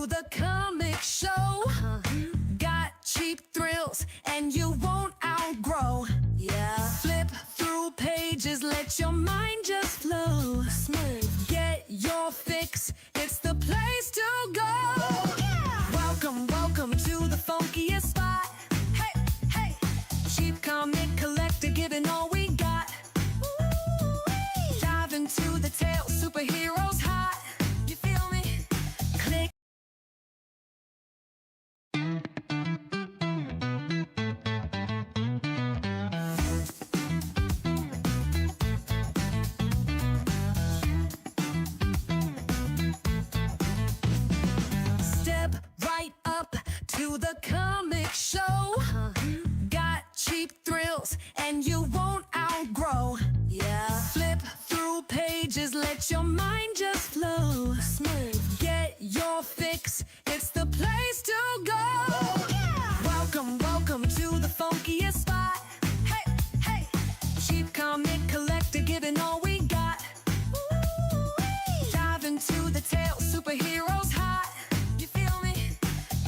to the comic show. Got cheap thrills and you won't outgrow. Yeah. Flip through pages, let your mind just flow. Smooth. Get your fix, it's the place to go. Yeah. Welcome to the funkiest spot. Hey, hey. Cheap comic collector, giving all we got. Ooh-wee. Dive into the tale, superheroes hot. You feel me? Click. Step right up to the comic show. Got cheap thrills and you won't outgrow. Yeah. Flip through pages, let your mind just flow. Smooth. Get your fix, it's the place to go. Yeah. Welcome to the funkiest spot. Hey, hey. Cheap comic collector, giving all we got. Ooh-wee. Dive into the tale, superheroes hot. You feel me?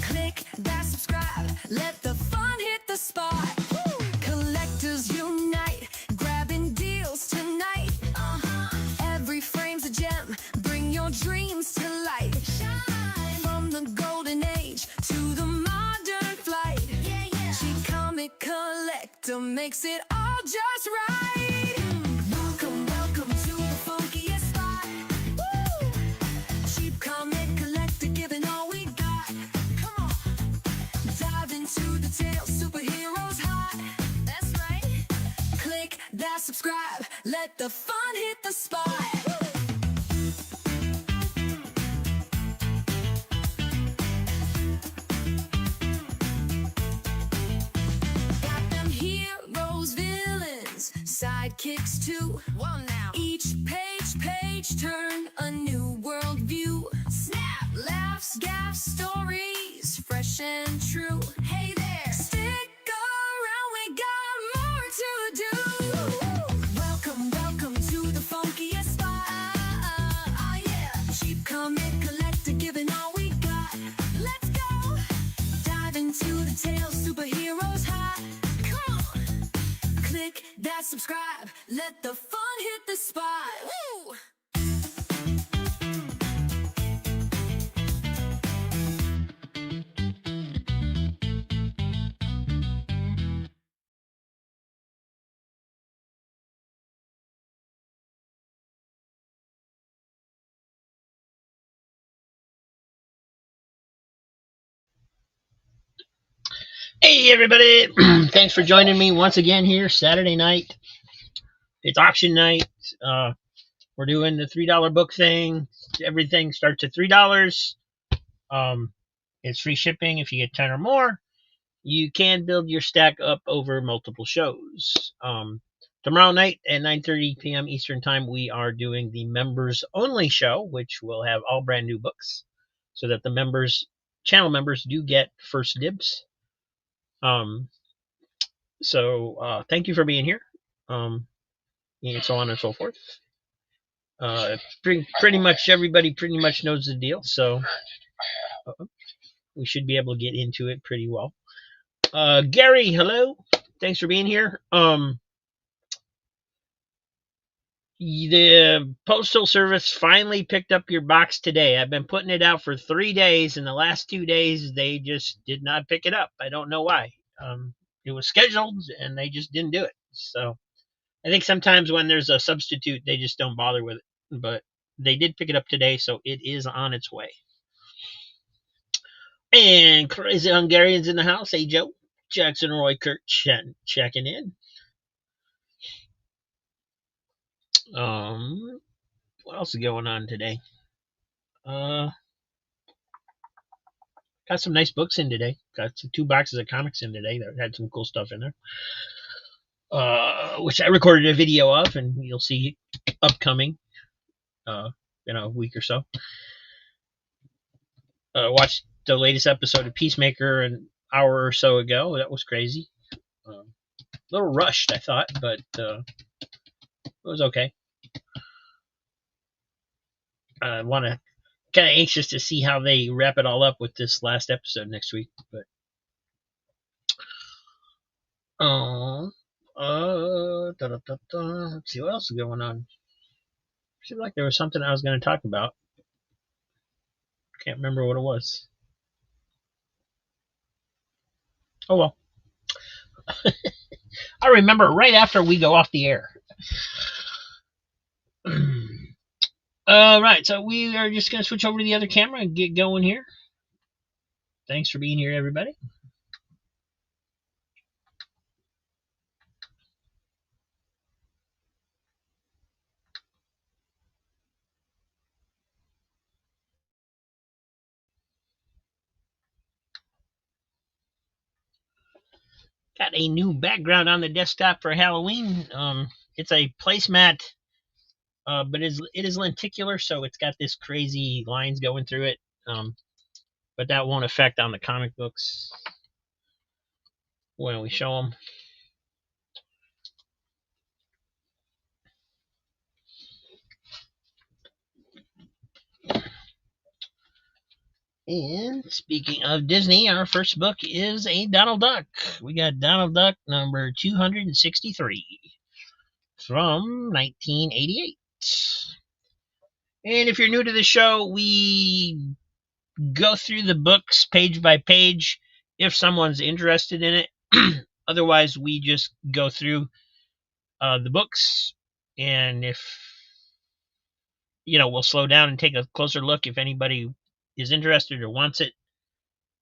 Click that subscribe, let the fun hit the spot. Woo. Collectors unite, grabbing deals tonight. Every frame's a gem, bring your dreams to light. Shine. From the golden age to the modern flight. Yeah. Cheap comic collector makes it all just right. Welcome to the funkiest spot. Woo. Cheap comic collector, giving all we got. Come on. Dive into the tale, superheroes hot. That's right. Click that subscribe, let the fun hit the spot. Got them heroes, villains, sidekicks too. Well now. Each page turn a new world view. Snap, laughs, gaffs, stories, fresh and true. Hey there, stick around, we got more to do. Welcome to the funkiest spot. Yeah. Cheap comic collector, giving all we got. Let's go. Dive into the tale, superheroes hot. Come on. Click that subscribe, let the fun hit the spot. Woo! Hey everybody, thanks for joining me once again here Saturday night. It's auction night. We're doing the $3 book thing. Everything starts at $3. It's free shipping if you get 10 or more. You can build your stack up over multiple shows. Tomorrow night at 9:30 p.m. Eastern Time, we are doing the members only show, which will have all brand new books so that the channel members do get first dibs. So thank you for being here. And so on and so forth. Pretty much everybody pretty much knows the deal, so we should be able to get into it pretty well. Gary, hello. Thanks for being here. The Postal Service finally picked up your box today. I've been putting it out for 3 days, and the last 2 days they just did not pick it up. I don't know why. It was scheduled, and they just didn't do it. So I think sometimes when there's a substitute, they just don't bother with it. But they did pick it up today, so it is on its way. And Crazy Hungarian's in the house. Hey, Joe. Jackson Roy Kurt checking in. What else is going on today? Got some nice books in today. Got 2 boxes of comics in today that had some cool stuff in there. Which I recorded a video of, and you'll see upcoming in a week or so. Watched the latest episode of Peacemaker an hour or so ago. That was crazy. A little rushed, I thought, but it was okay. I want to kind of anxious to see how they wrap it all up with this last episode next week. But let's see what else is going on. Seemed like there was something I was going to talk about. Can't remember what it was. Oh well. I remember right after we go off the air. Right, so we are just going to switch over to the other camera and get going here. Thanks for being here, everybody. Got a new background on the desktop for Halloween. It's a placemat, but it is lenticular, so it's got this crazy lines going through it. But that won't affect on the comic books when we show them. And speaking of Disney, our first book is a Donald Duck. We got Donald Duck number 263 from 1988. And if you're new to the show, we go through the books page by page if someone's interested in it. Otherwise, we just go through the books, and if we'll slow down and take a closer look if anybody is interested or wants it.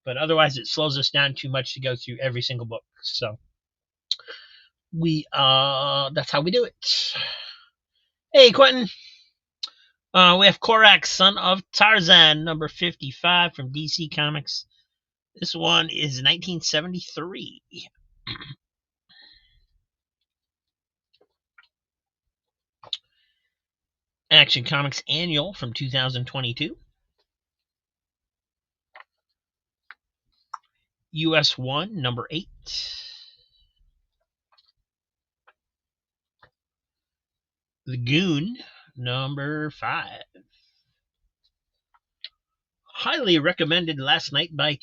But otherwise, it slows us down too much to go through every single book. So that's how we do it. Hey, Quentin. We have Korak, Son of Tarzan, number 55 from DC Comics. This one is 1973. Action Comics Annual from 2022. US 1, number 8. The Goon, number 5. Highly recommended last night by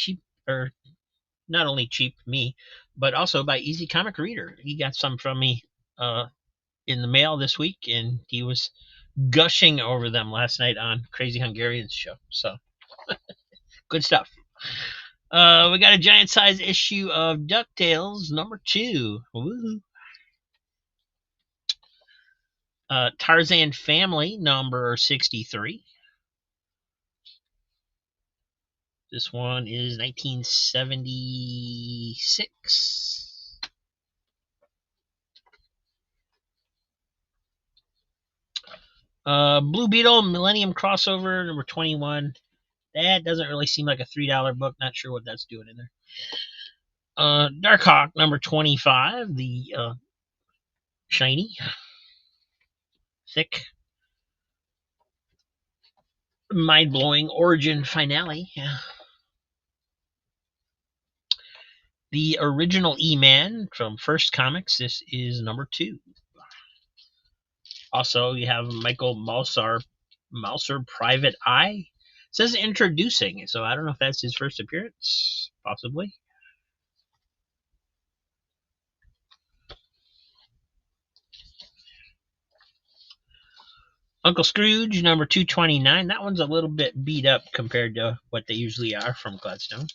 not only Cheap me, but also by Easy Comic Reader. He got some from me in the mail this week, and he was gushing over them last night on Crazy Hungarian's show. So good stuff. We got a giant size issue of DuckTales number 2. Woo. Tarzan Family number 63. This one is 1976. Blue Beetle Millennium Crossover number 21. That doesn't really seem like a $3 book. Not sure what that's doing in there. Darkhawk number 25. The shiny, thick, mind-blowing origin finale. The original E-Man from First Comics. This is number 2. Also, you have Michael Mouser, Private Eye. It says introducing, so I don't know if that's his first appearance. Possibly. Uncle Scrooge, number 229. That one's a little bit beat up compared to what they usually are from Gladstone.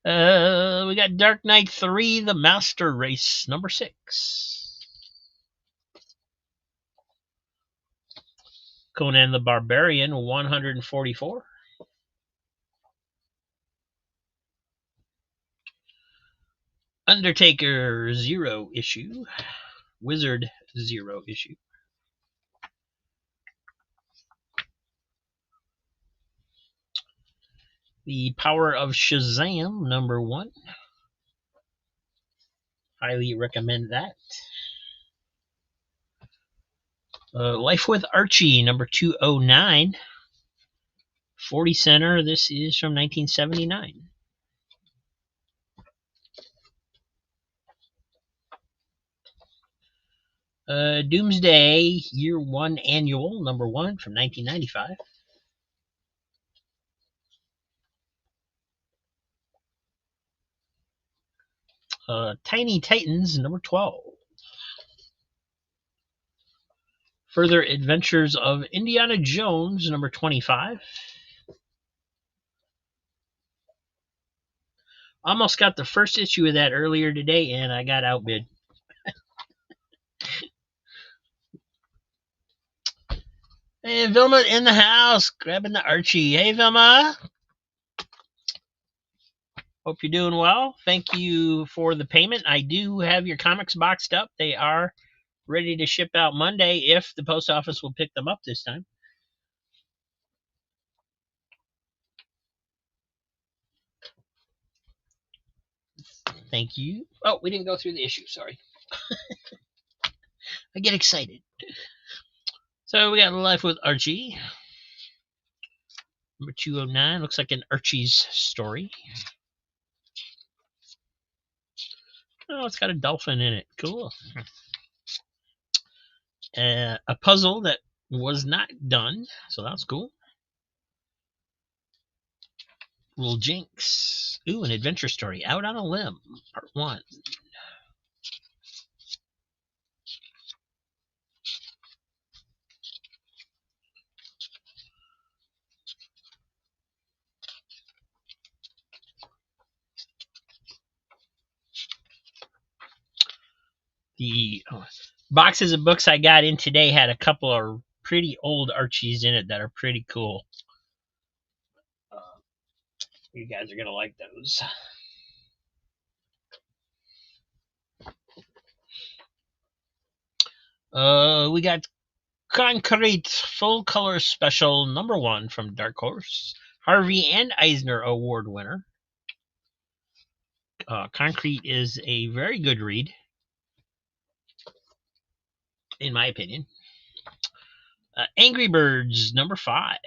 We got Dark Knight 3, The Master Race, number 6. Conan the Barbarian, 144. Undertaker 0 issue. Wizard 0 issue. The Power of Shazam, number 1. Highly recommend that. Life with Archie, number 209. 40 center. This is from 1979. Doomsday Year One Annual, number 1 from 1995. Tiny Titans, number 12. Further Adventures of Indiana Jones, number 25. Almost got the first issue of that earlier today, and I got outbid. Hey, Vilma in the house, grabbing the Archie. Hey, Vilma. Hope you're doing well. Thank you for the payment. I do have your comics boxed up. They are ready to ship out Monday if the post office will pick them up this time. Thank you. Oh, we didn't go through the issue. Sorry. I get excited. So we got Life with Archie. Number 209. Looks like an Archie's story. Oh, it's got a dolphin in it. Cool. A puzzle that was not done. So that's cool. Little Jinx. Ooh, an adventure story. Out on a Limb. Part 1. The boxes of books I got in today had a couple of pretty old Archies in it that are pretty cool. You guys are going to like those. We got Concrete Full Color Special number 1 from Dark Horse. Harvey and Eisner Award winner. Concrete is a very good read, in my opinion. Angry Birds number 5.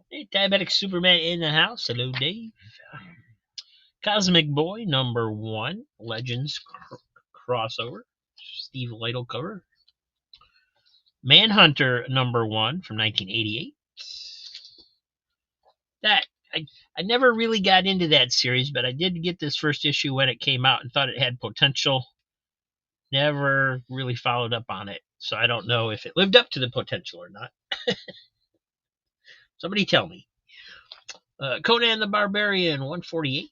Hey, Diabetic Superman in the house. Hello, Dave. Cosmic Boy number 1. Legends crossover. Steve Lytle cover. Manhunter number 1 from 1988. That I never really got into that series, but I did get this first issue when it came out and thought it had potential. Never really followed up on it, so I don't know if it lived up to the potential or not. Somebody tell me. Conan the Barbarian 148.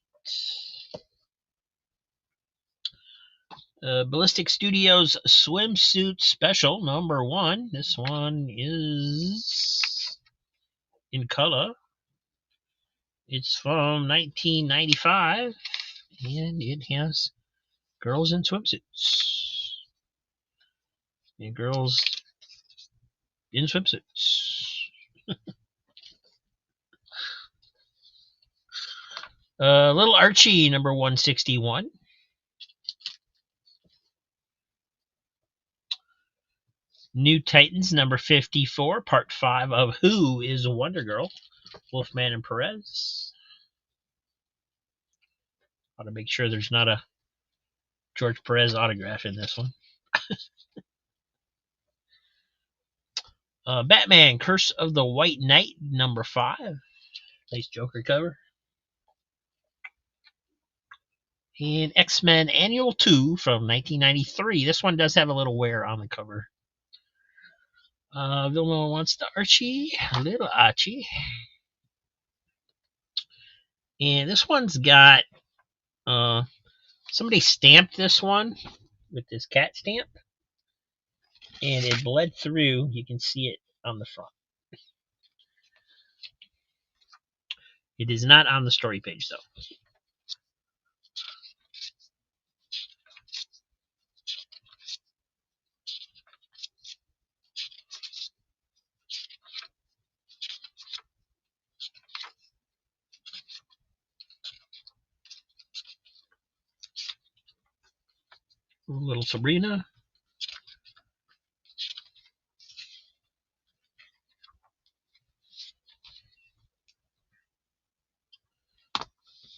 Ballistic Studios Swimsuit Special number 1. This one is in color. It's from 1995, and it has girls in swimsuits. And girls in swimsuits. Little Archie number 161. New Titans number 54, part 5 of Who is Wonder Girl? Wolfman and Perez. Ought to make sure there's not a George Perez autograph in this one. Batman Curse of the White Knight number 5. Nice Joker cover. And X-Men Annual 2 from 1993. This one does have a little wear on the cover. Vilma wants the Archie, little Archie. And this one's got, somebody stamped this one with this cat stamp. And it bled through. You can see it on the front. It is not on the story page, though. Little Sabrina.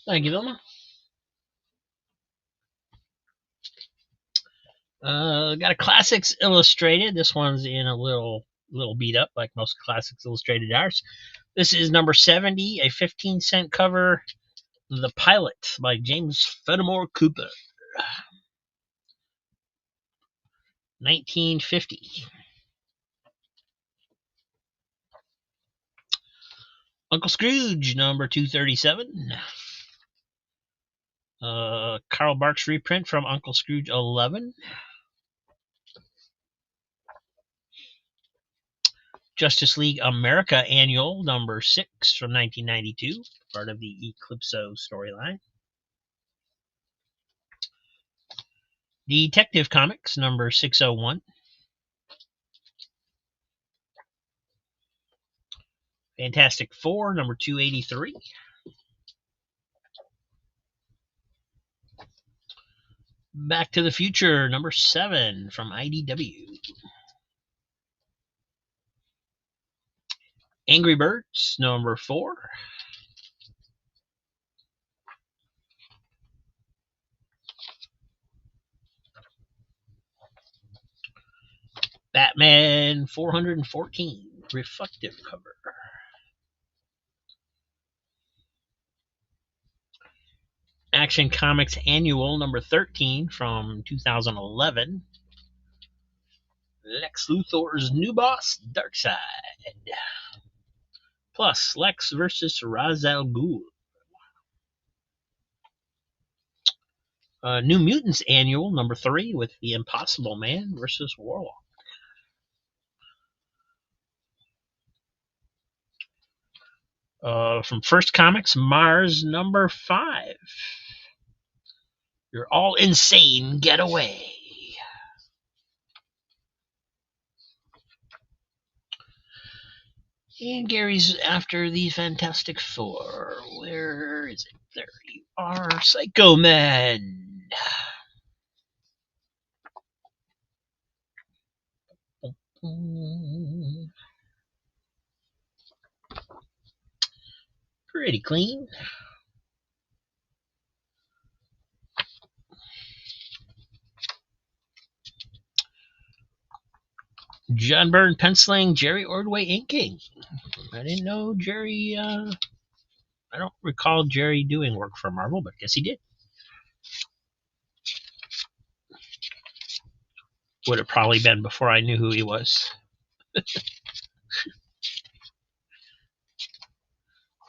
Thank you, Vilma. Got a Classics Illustrated. This one's in a little beat up, like most Classics Illustrated are. This is number 70, a 15-cent cover. The Pilot by James Fenimore Cooper. 1950. Uncle Scrooge, number 237. Carl Barks reprint from Uncle Scrooge 11. Justice League America Annual, number 6 from 1992, part of the Eclipso storyline. Detective Comics, number 601. Fantastic Four, number 283. Back to the Future, number 7 from IDW. Angry Birds, number 4. Batman 414, reflective cover. Action Comics Annual, number 13 from 2011. Lex Luthor's new boss, Darkseid. Plus, Lex versus Ra's al Ghul. New Mutants Annual, number 3, with the Impossible Man versus Warlock. From First Comics, Mars, number 5. You're all insane, get away. And Gary's after the Fantastic Four. Where is it? There you are, Psycho Man. Pretty clean. John Byrne penciling, Jerry Ordway inking. I didn't know Jerry. I don't recall Jerry doing work for Marvel, but I guess he did. Would have probably been before I knew who he was. I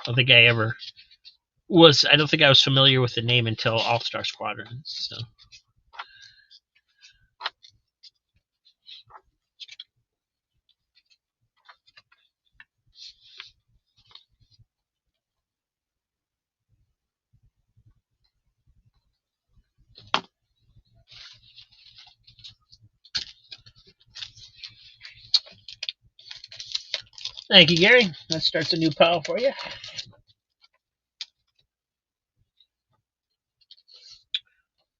don't think I ever was. I don't think I was familiar with the name until All Star Squadron. So. Thank you, Gary. That starts a new pile for you.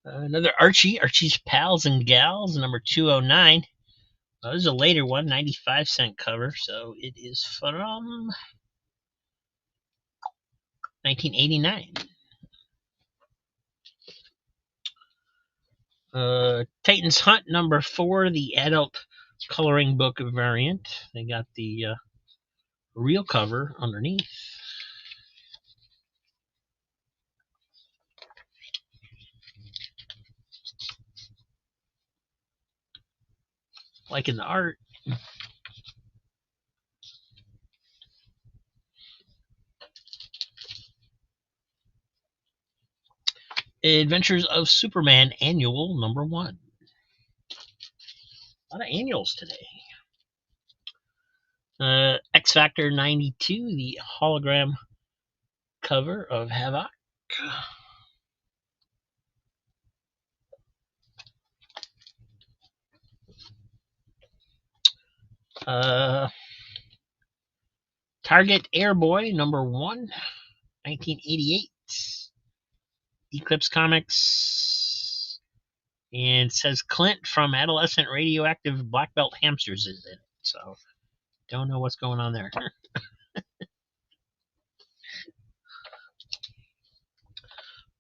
Another Archie's Pals and Gals, number 209. This is a later one, 95-cent cover, so it is from 1989. Titans Hunt, number 4, the adult coloring book variant. They got the real cover underneath. Like in the art. Adventures of Superman Annual, number 1. A lot of annuals today. X Factor 92, the hologram cover of Havoc. Target Airboy, number 1, 1988. Eclipse Comics. And says Clint from Adolescent Radioactive Black Belt Hamsters is in it. So, don't know what's going on there.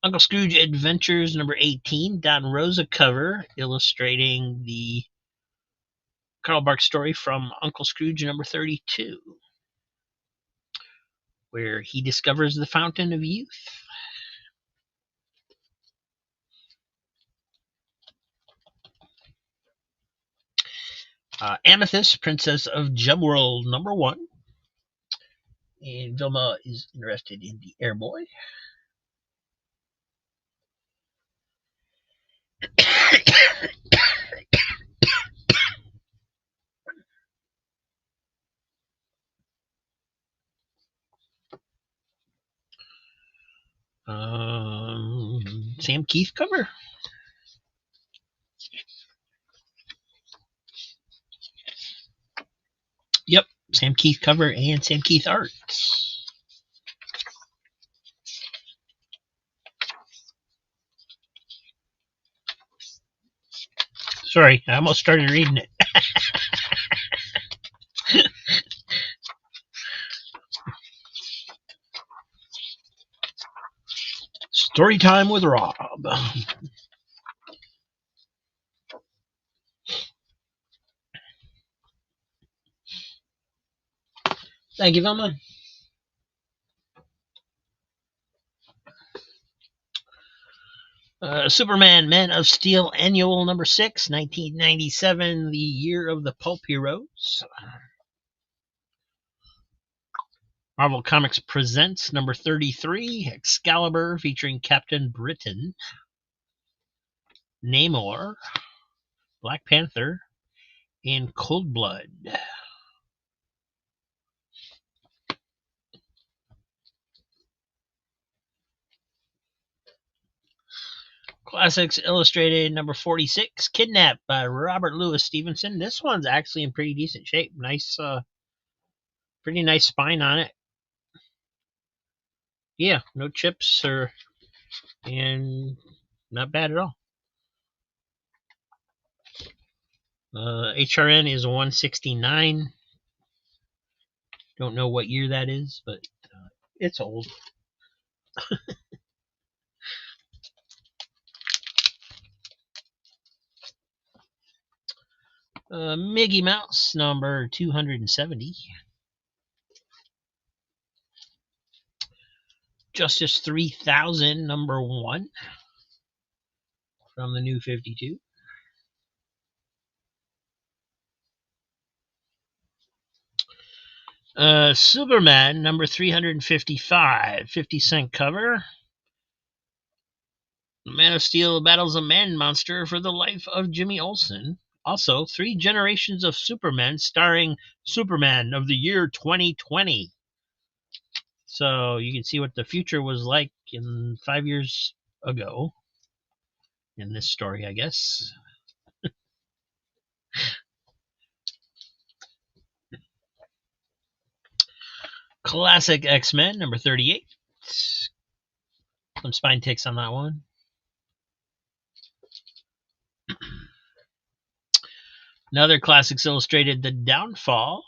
Uncle Scrooge Adventures number 18, Don Rosa cover, illustrating the Carl Barks story from Uncle Scrooge number 32, where he discovers the Fountain of Youth. Amethyst, Princess of Jumworld number 1. And Vilma is interested in the Airboy. Sam Keith cover. Yep, Sam Keith cover and Sam Keith art. Sorry, I almost started reading it. Story time with Rob. Thank you, Velma. Superman Men of Steel Annual number 6, 1997, the year of the pulp heroes. Marvel Comics presents number 33, Excalibur, featuring Captain Britain, Namor, Black Panther, and Coldblood. Classics Illustrated number 46, Kidnapped by Robert Louis Stevenson. This one's actually in pretty decent shape. Nice, pretty nice spine on it. Yeah, no chips and not bad at all. HRN is 169. Don't know what year that is, but it's old. Mickey Mouse number 270. Justice 3000 number 1 from the New 52. Superman number 355, 50-cent cover. Man of Steel battles a man monster for the life of Jimmy Olsen. Also, 3 generations of Supermen starring Superman of the year 2020. So you can see what the future was like in 5 years ago in this story, I guess. Classic X-Men number 38. Some spine ticks on that one. Another Classics Illustrated, The Downfall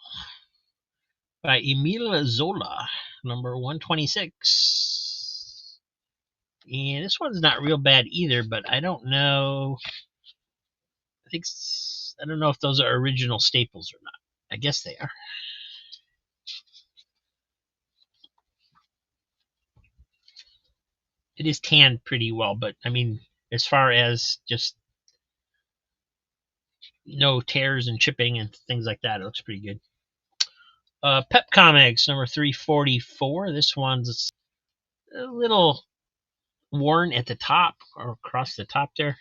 by Emile Zola, number 126. And this one's not real bad either, but I don't know. I don't know if those are original staples or not. I guess they are. It is tanned pretty well, but I mean, as far as just no tears and chipping and things like that, it looks pretty good. Pep Comics number 344. This one's a little worn at the top or across the top there.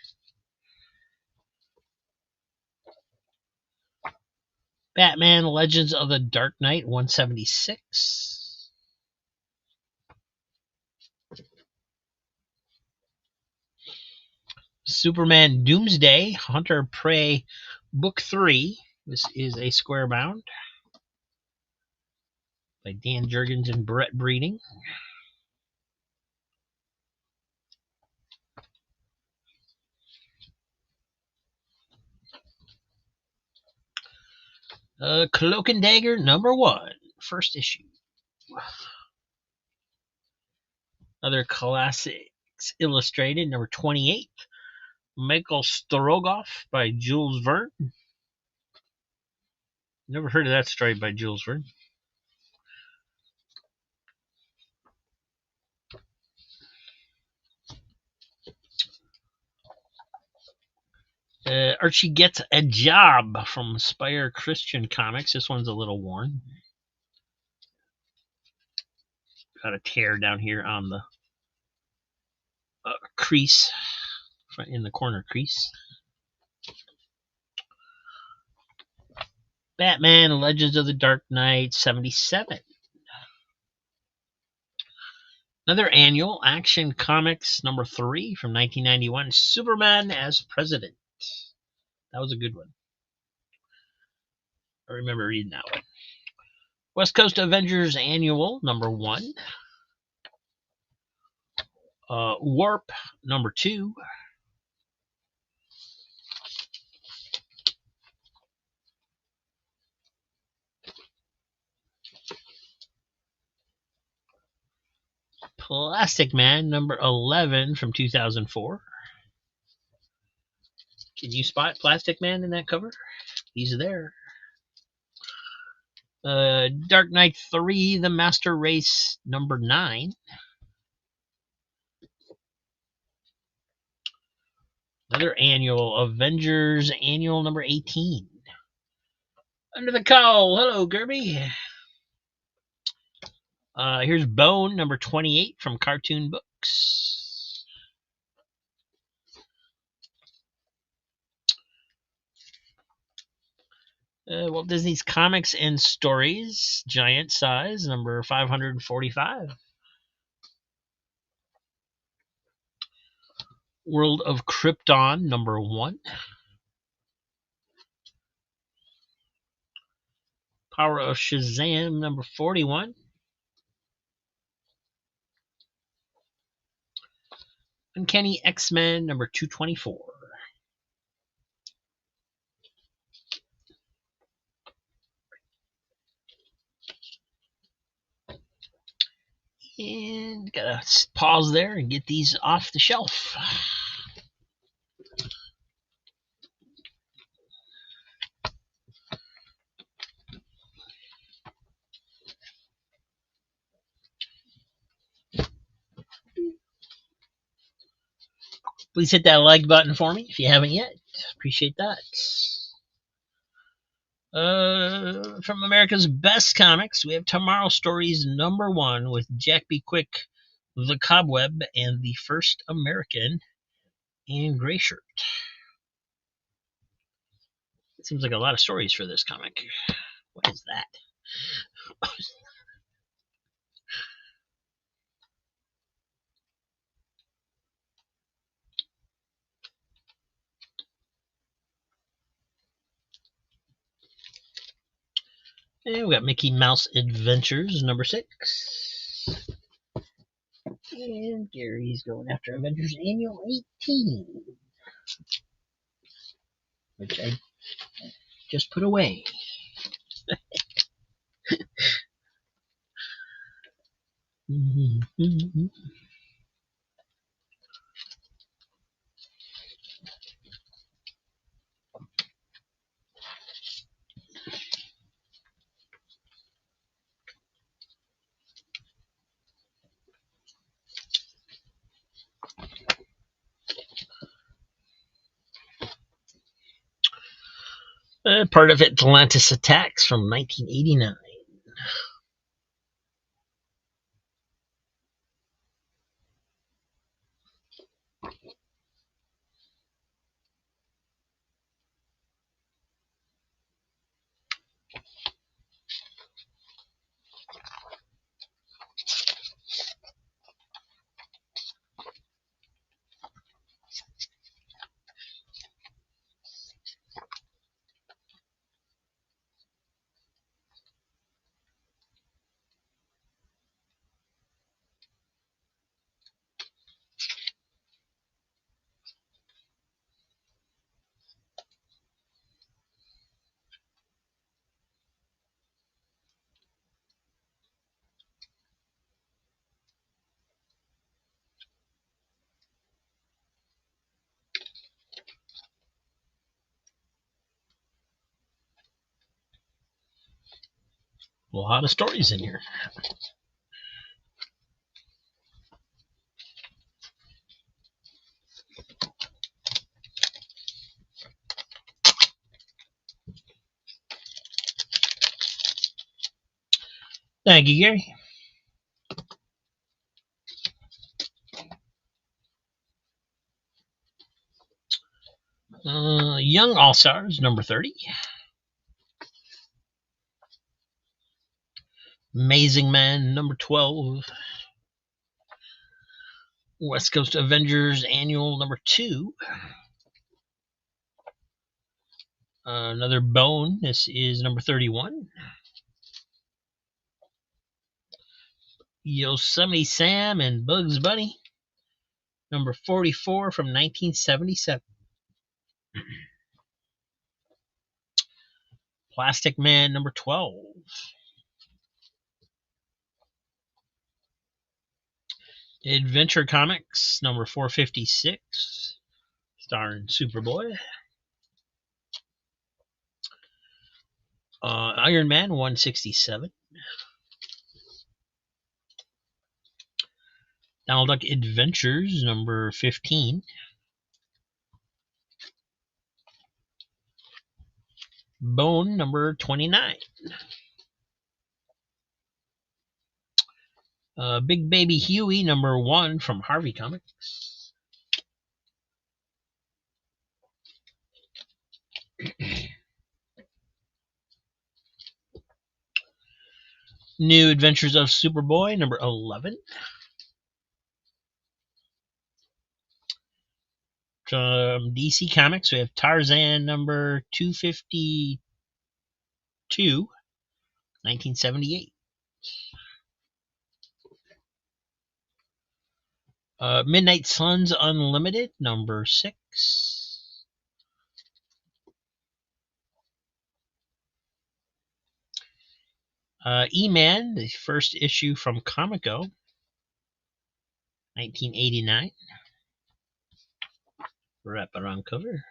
Batman Legends of the Dark Knight 176. Superman Doomsday Hunter Prey Book 3. This is a square bound by Dan Jurgens and Brett Breeding. Cloak and Dagger number 1, first issue. Other classics Comics Illustrated, number 28. Michael Strogoff by Jules Verne. Never heard of that story by Jules Verne. Archie Gets a Job from Spire Christian Comics. This one's a little worn. Got a tear down here on the crease, in the corner crease. Batman Legends of the Dark Knight 77. Another annual, Action Comics number 3 from 1991, Superman as President. That was a good one. I remember reading that one. West Coast Avengers Annual number 1. Warp number 2. Plastic Man number 11 from 2004. Can you spot Plastic Man in that cover? He's there. Dark Knight 3, The Master Race number 9. Another annual, Avengers Annual number 18. Under the Cowl. Hello, Gerby. Here's Bone number 28 from Cartoon Books. Walt Disney's Comics and Stories, Giant Size, number 545. World of Krypton, number 1. Power of Shazam, number 41. Uncanny X-Men, number 224. And gotta pause there and get these off the shelf. Please hit that like button for me if you haven't yet. Appreciate that. From America's Best Comics, we have Tomorrow Stories number 1 with Jack B. Quick, The Cobweb, and The First American, and Gray Shirt. It seems like a lot of stories for this comic. What is that? And we got Mickey Mouse Adventures number 6. And Gary's going after Avengers Annual 18, which I just put away. Part of Atlantis Attacks from 1989. A lot of stories in here. Thank you, Gary. Young All Stars, number 30. Amazing Man, number 12. West Coast Avengers Annual, number 2. Another Bone. This is number 31. Yosemite Sam and Bugs Bunny, number 44 from 1977. Plastic Man, number 12. Adventure Comics, number 456, starring Superboy. Iron Man, 167. Donald Duck Adventures, number 15. Bone, number 29. Big Baby Huey, number 1 from Harvey Comics. New Adventures of Superboy, number 11. From DC Comics, we have Tarzan, number 252, 1978. Midnight Suns Unlimited, number 6. E-Man, the first issue from Comico, 1989. Wraparound cover.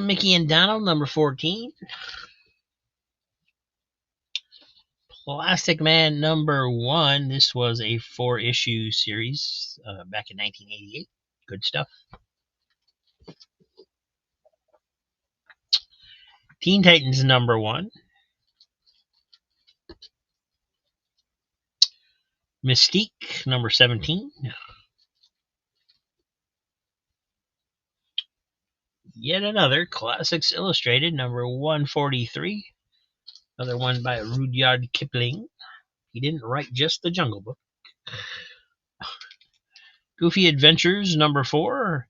Mickey and Donald, number 14. Plastic Man, number 1. This was a 4-issue series back in 1988. Good stuff. Teen Titans, number 1. Mystique, number 17. Yet another Classics Illustrated, number 143. Another one by Rudyard Kipling. He didn't write just the Jungle Book. Goofy Adventures, number 4.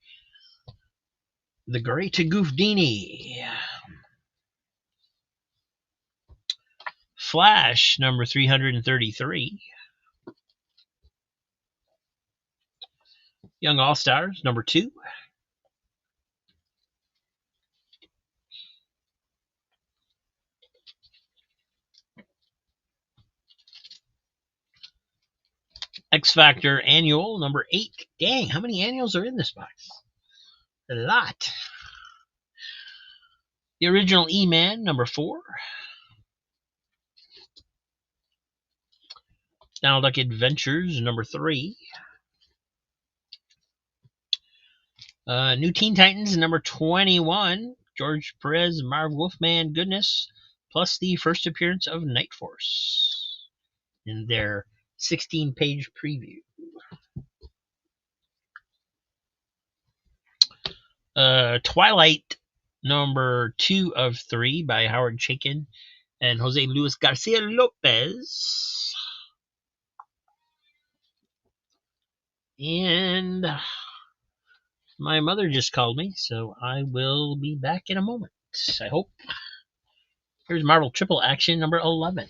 The Great Goofdini. Flash, number 333. Young All-Stars, number 2. X-Factor Annual, number 8. Dang, how many annuals are in this box? A lot. The Original E-Man, number 4. Donald Duck Adventures, number 3. New Teen Titans, number 21. George Perez, Marv Wolfman goodness, plus the first appearance of Night Force in their 16-page preview. Twilight, number 2 of 3 by Howard Chaykin and Jose Luis Garcia Lopez. And my mother just called me, so I will be back in a moment, I hope. Here's Marvel Triple Action number 11.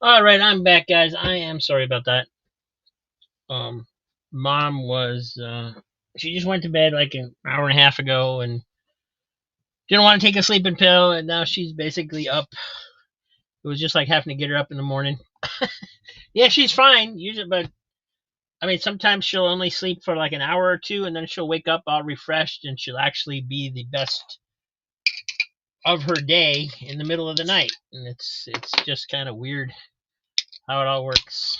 All right, I'm back, guys. I am sorry about that. Mom was she just went to bed like an hour and a half ago and didn't want to take a sleeping pill, and now she's basically up. It was just like having to get her up in the morning. Yeah, she's fine usually, but I mean sometimes she'll only sleep for like an hour or two, and then she'll wake up all refreshed, and she'll actually be the best of her day in the middle of the night, and it's just kind of weird how it all works.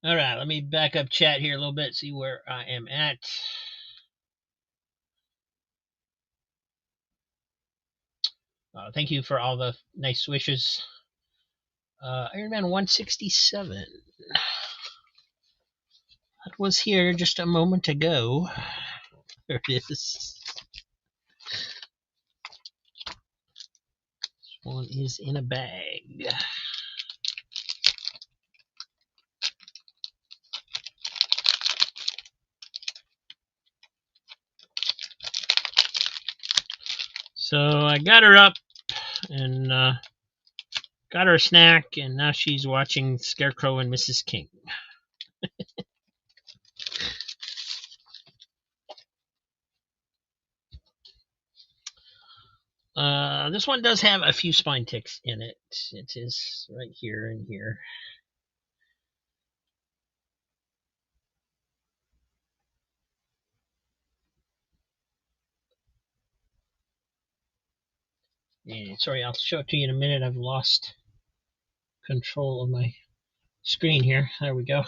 All right, let me back up chat here a little bit, see where I am at. Thank you for all the nice wishes. Iron Man 167. That was here just a moment ago. There it is. This one is in a bag. So I got her up and got her a snack, and now she's watching Scarecrow and Mrs. King. This one does have a few spine ticks in it. It is right here and here. And sorry, I'll show it to you in a minute. I've lost control of my screen here. There we go.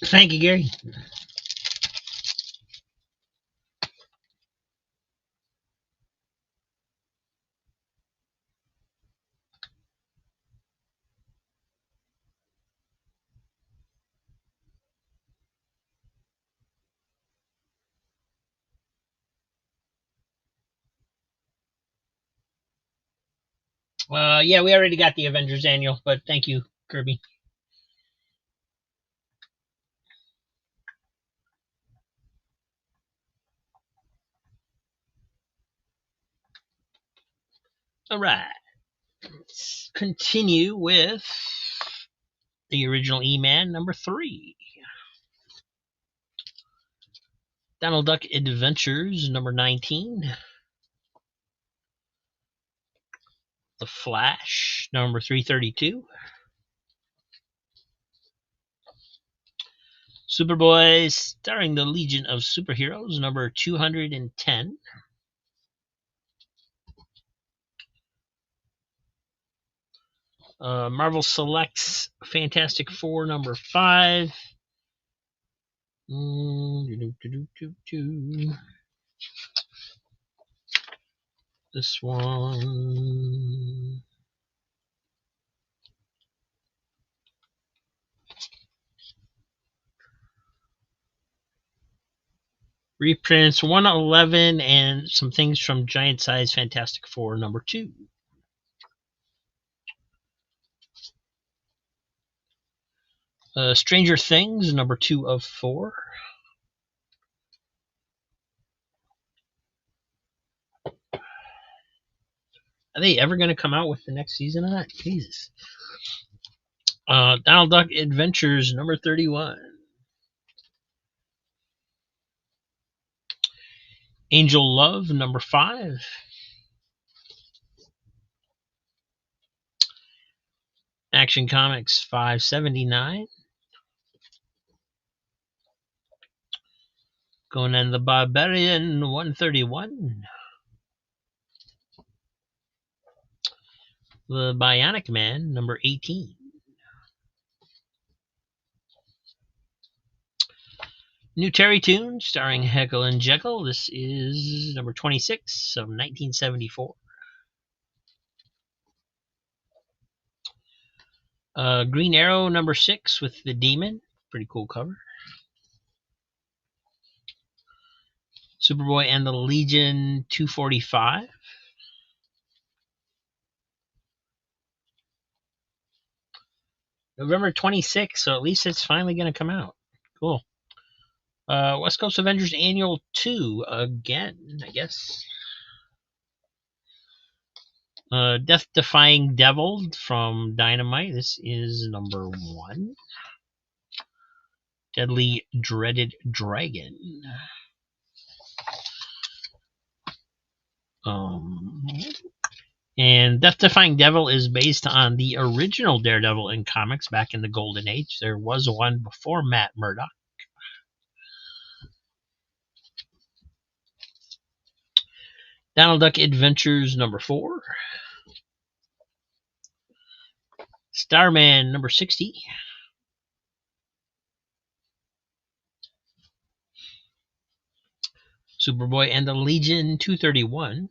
Thank you, Gary. Yeah, we already got the Avengers annual, but thank you, Kirby. All right, let's continue with the original E-Man number 3. Donald Duck Adventures number 19. The Flash number 332. Superboy starring the Legion of Superheroes number 210. Marvel Selects Fantastic Four number 5. This one. Reprints 111 and some things from Giant Size Fantastic Four number 2. Stranger Things number 2 of 4. Are they ever going to come out with the next season of that? Jesus. Donald Duck Adventures number 31. Angel Love number 5. Action Comics 579. Conan the Barbarian 131. The Bionic Man number 18. New Terry Tune starring Heckle and Jekyll. This is number 26 of 1974. Green Arrow number 6 with the Demon. Pretty cool cover. Superboy and the Legion 245. November 26th, so at least it's finally going to come out. Cool. West Coast Avengers Annual 2 again, I guess. Death Defying Devil from Dynamite. This is number 1. Deadly Dreaded Dragon. And Death Defying Devil is based on the original Daredevil in comics back in the Golden Age. There was one before Matt Murdock. Donald Duck Adventures number 4. Starman number 60. Superboy and the Legion 231.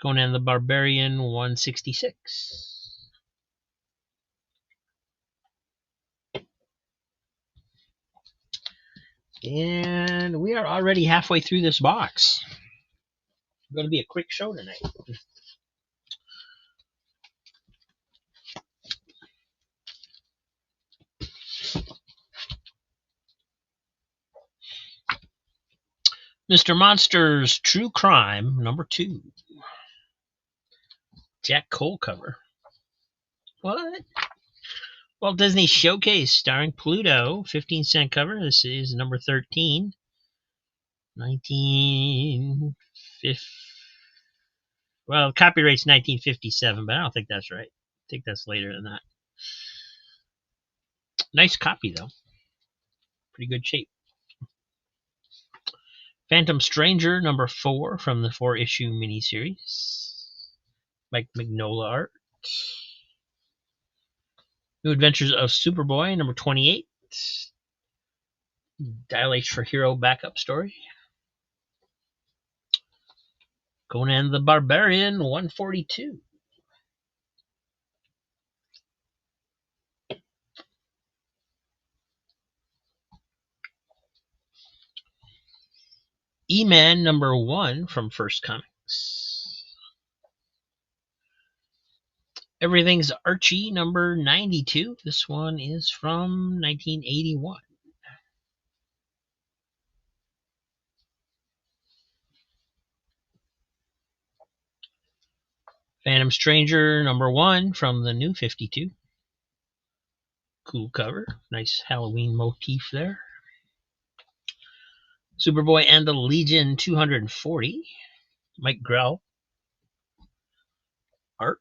Conan the Barbarian 166. And we are already halfway through this box. It's going to be a quick show tonight. Mr. Monster's True Crime number 2. Jack Cole cover. What? Walt Disney Showcase starring Pluto, 15-cent cover. This is number 13. 1950. Well, copyright's 1957, but I don't think that's right. I think that's later than that. Nice copy, though. Pretty good shape. Phantom Stranger number 4 from the 4-issue miniseries. Mike Mignola art. New Adventures of Superboy number 28. Dial H for Hero backup story. Conan the Barbarian 142. E-Man number 1 from First Comics. Everything's Archie number 92. This one is from 1981. Phantom Stranger number 1 from the new 52. Cool cover. Nice Halloween motif there. Superboy and the Legion 240. Mike Grell art.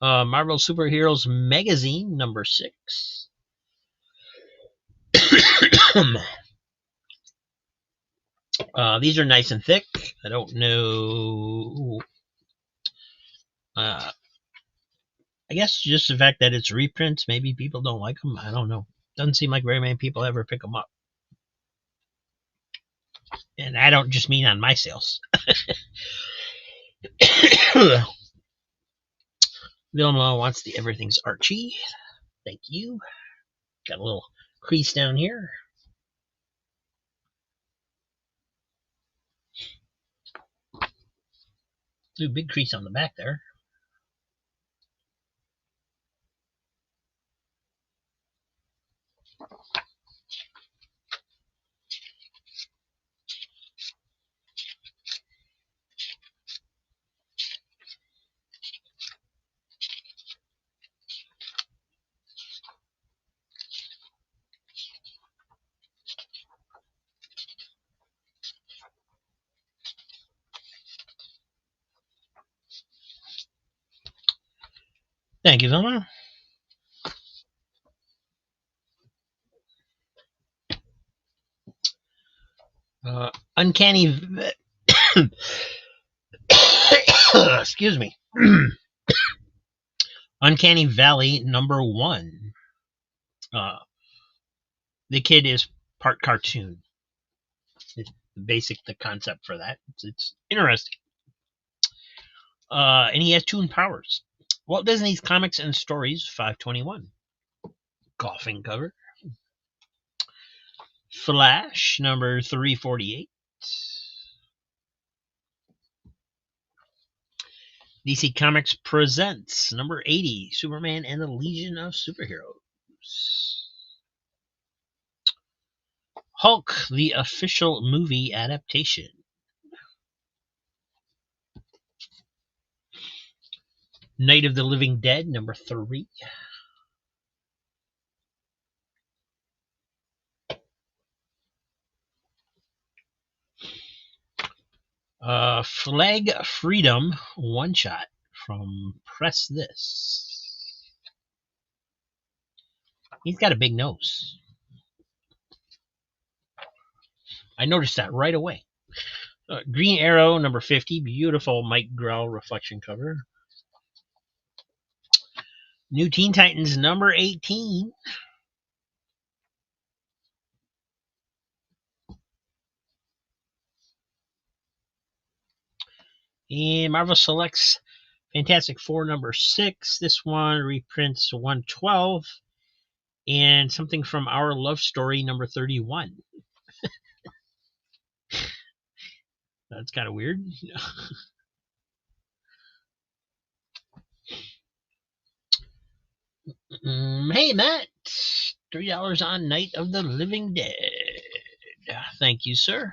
Marvel Superheroes Magazine number 6. These are nice and thick. I don't know. I guess just the fact that it's reprints, maybe people don't like them. I don't know. Doesn't seem like very many people ever pick them up. And I don't just mean on my sales. Vilma wants the Everything's Archie. Thank you. Got a little crease down here. Ooh, big crease on the back there. Thank you, Vilma. Uncanny. Excuse me. Uncanny Valley #1. Uh, the kid is part cartoon. It's the concept for that. It's interesting. And he has toon powers. Walt Disney's Comics and Stories 521. Golfing cover. Flash number 348. DC Comics presents number 80, Superman and the Legion of Superheroes. Hulk, the official movie adaptation. Night of the Living Dead number 3. Flag Freedom one shot from Press This. He's got a big nose. I noticed that right away. Green Arrow number 50, beautiful Mike Grell reflection cover. New Teen Titans number 18. And Marvel Selects Fantastic Four number 6. This one reprints 112. And something from Our Love Story number 31. That's kind of weird. Hey, Matt. $3 on Night of the Living Dead. Thank you, sir.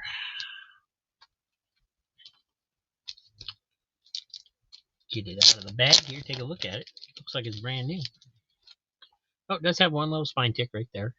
Get it out of the bag here. Take a look at it. Looks like it's brand new. Oh, it does have one little spine tick right there.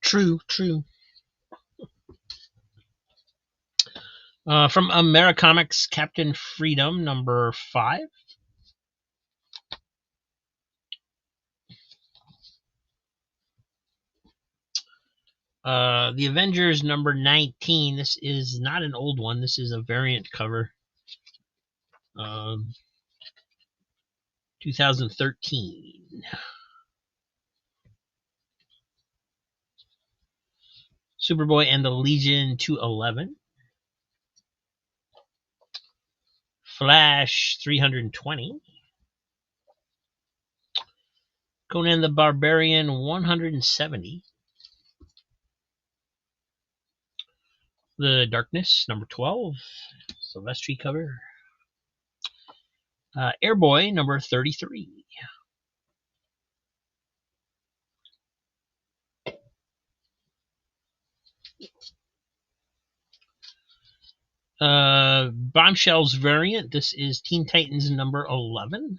True. From Americomics, Captain Freedom number 5. The Avengers number 19. This is not an old one. This is a variant cover. 2013. Superboy and the Legion 211. Flash 320. Conan the Barbarian 170. The Darkness number 12. Silvestri cover. Airboy number 33. Bombshells variant. This is Teen Titans number 11.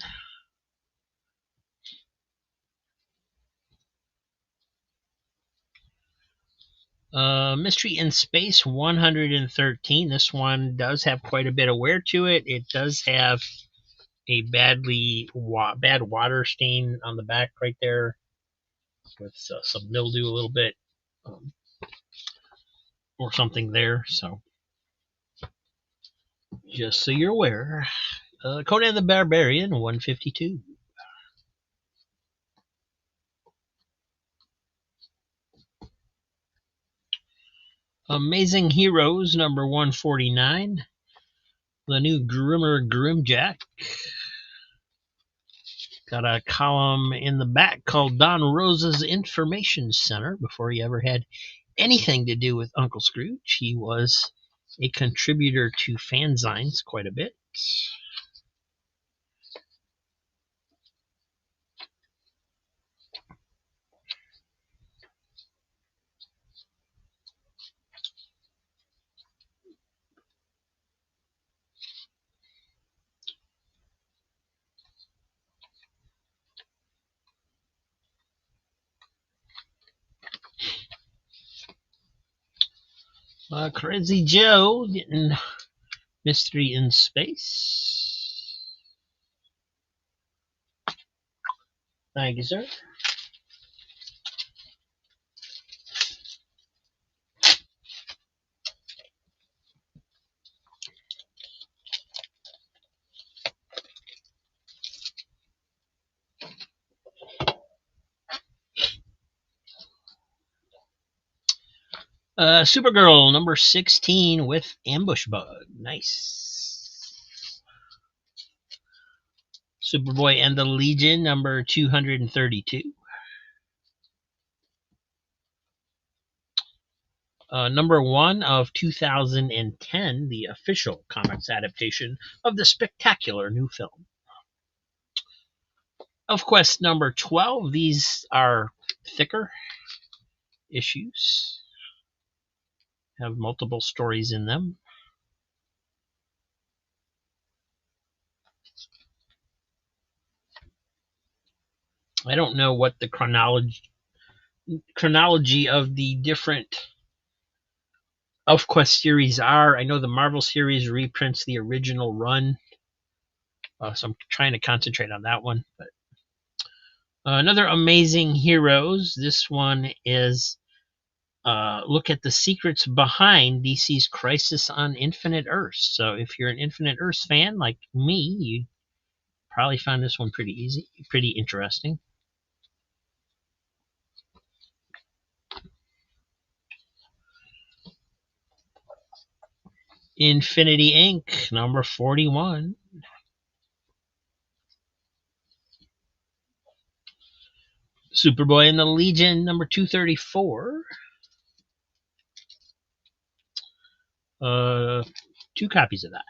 Mystery in Space 113. This one does have quite a bit of wear to it. It does have a bad water stain on the back right there with some mildew a little bit or something there. So just so you're aware. Conan the Barbarian 152. Amazing Heroes number 149. The new Grimmer Grimjack. Got a column in the back called Don Rosa's Information Center. Before he ever had anything to do with Uncle Scrooge, he was a contributor to fanzines quite a bit. Crazy Joe getting Mystery in Space. Thank you, sir. Supergirl number 16 with Ambush Bug. Nice. Superboy and the Legion number 232. Number 1 of 2010, the official comics adaptation of the spectacular new film. ElfQuest number 12. These are thicker issues. Have multiple stories in them. I don't know what the chronology of the different ElfQuest series are. I know the Marvel series reprints the original run, so I'm trying to concentrate on that one. But another Amazing Heroes. This one is look at the secrets behind DC's Crisis on Infinite Earths. So if you're an Infinite Earths fan like me, you probably found this one pretty easy, pretty interesting. Infinity Inc. number 41. Superboy and the Legion number 234. 2 copies of that.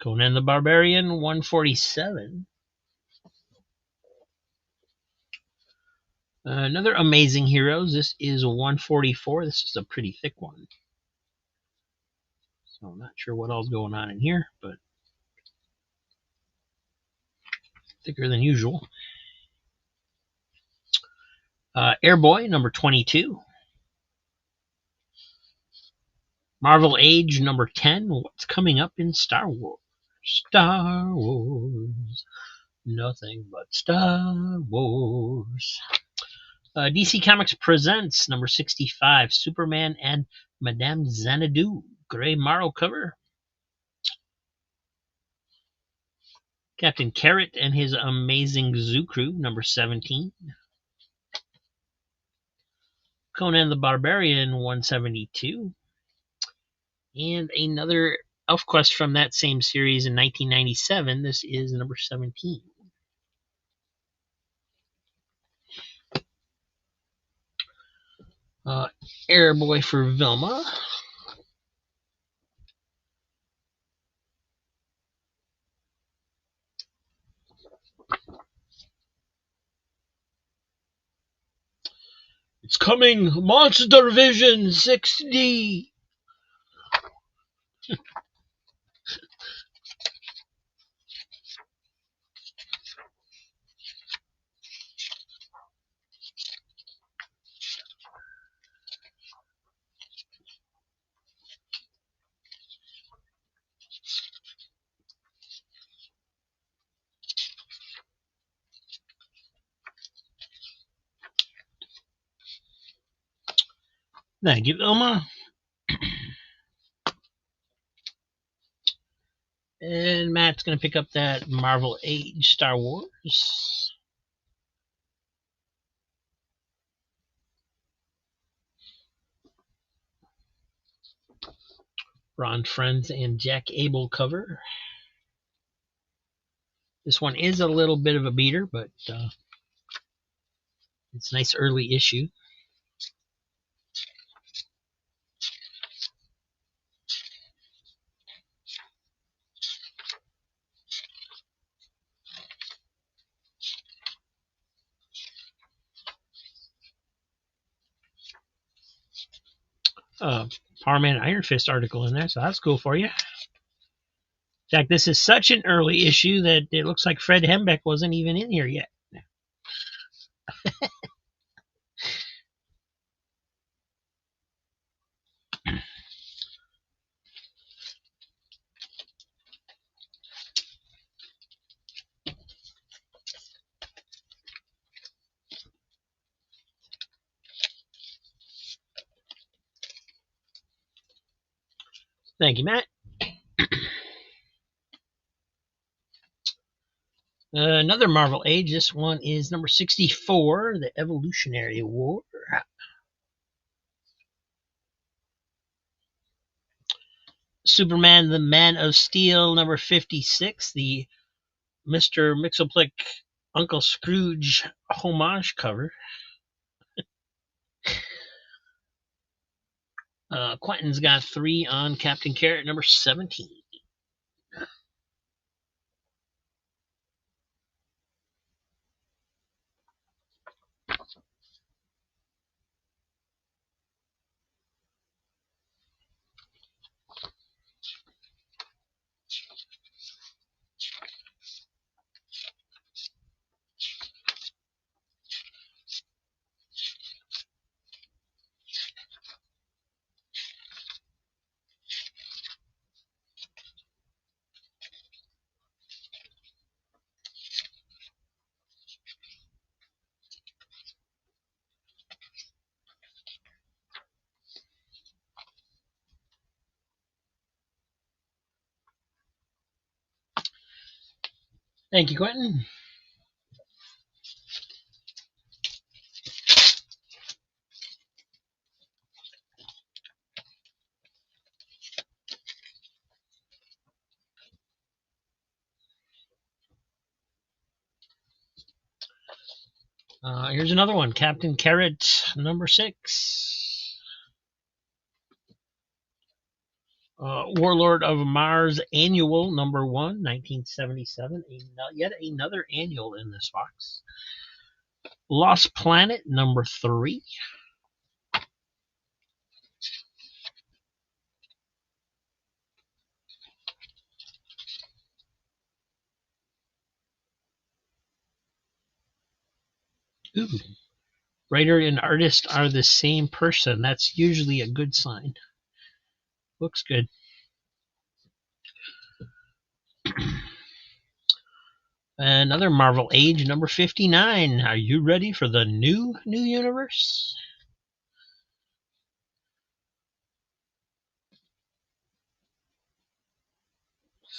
Conan the Barbarian 147. Another Amazing Heroes. This is 144. This is a pretty thick one. So I'm not sure what all's going on in here, but thicker than usual. Airboy number 22. Marvel Age number 10. What's coming up in Star Wars? Star Wars. Nothing but Star Wars. DC Comics presents number 65, Superman and Madame Xanadu. Gray Morrow cover. Captain Carrot and his Amazing Zoo Crew, number 17. Conan the Barbarian, 172. And another ElfQuest from that same series in 1997. This is number 17. Airboy for Velma. It's coming! Monster Vision 6D! Thank you, Velma. And Matt's going to pick up that Marvel Age Star Wars. Ron Friends and Jack Abel cover. This one is a little bit of a beater, but it's a nice early issue. Power Man Iron Fist article in there, so that's cool for you. In fact, this is such an early issue that it looks like Fred Hembeck wasn't even in here yet. Thank you, Matt. Another Marvel Age. This one is number 64, The Evolutionary War. Superman, the Man of Steel, number 56, the Mr. Mxyzptlk Uncle Scrooge homage cover. Quentin's got 3 on Captain Carrot, number 17. Thank you, Quentin. Here's another one, Captain Carrot, number 6. Warlord of Mars Annual, number 1, 1977. Yet another annual in this box. Lost Planet, number 3. Ooh. Writer and artist are the same person. That's usually a good sign. Looks good. Another Marvel Age, number 59. Are you ready for the new universe?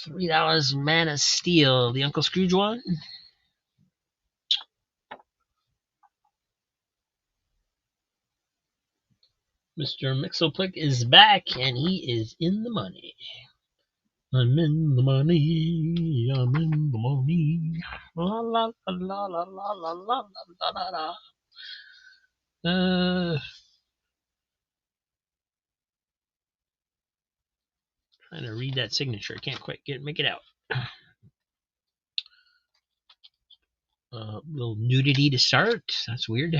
$3 Man of Steel, the Uncle Scrooge one. Mr. Mxyzptlk is back, and he is in the money. I'm in the money. I'm in the money. La la la la la la la la la. Trying to read that signature. Can't quite make it out. Little nudity to start. That's weird.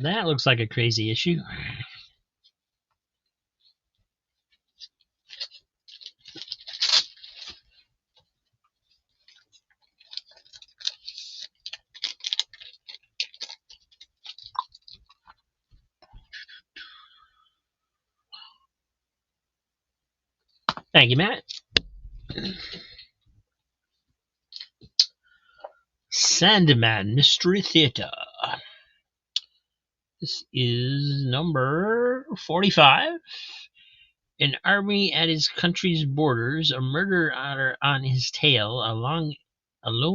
That looks like a crazy issue. Thank you, Matt. Sandman Mystery Theater. This is number 45. An army at his country's borders, a murder otter on his tail, a lone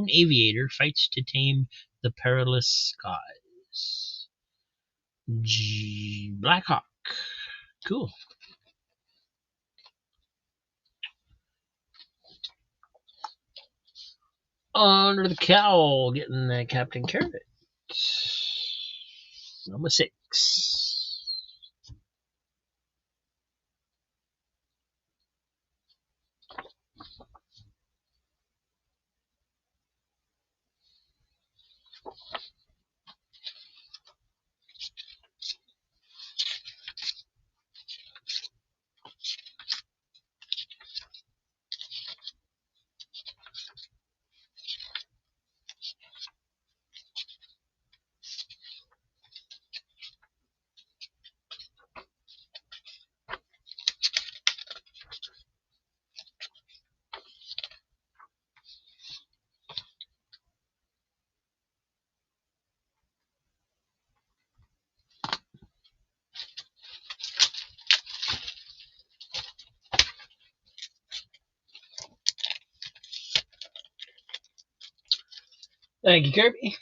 aviator fights to tame the perilous skies. Blackhawk. Cool. Under the Cowl, getting that Captain Carrot. Number 6. Thank you, Kirby.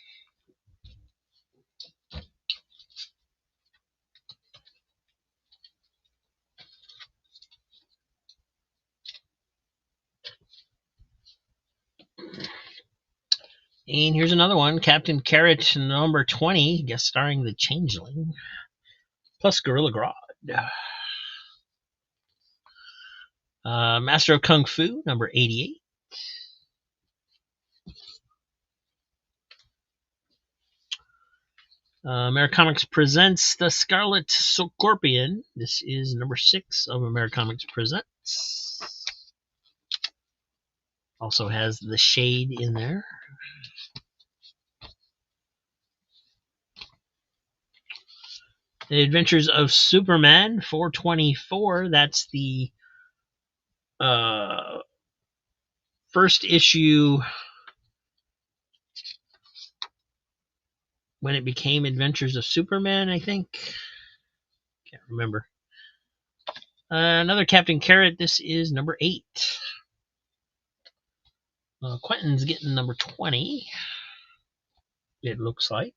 And here's another one, Captain Carrot number 20, guest starring the Changeling, plus Gorilla Grodd. Master of Kung Fu number 88. Americomics presents The Scarlet Scorpion. This is number 6 of Americomics Presents. Also has the Shade in there. The Adventures of Superman 424. That's the first issue when it became Adventures of Superman, I think. Can't remember. Another Captain Carrot. This is number 8. Quentin's getting number 20, it looks like.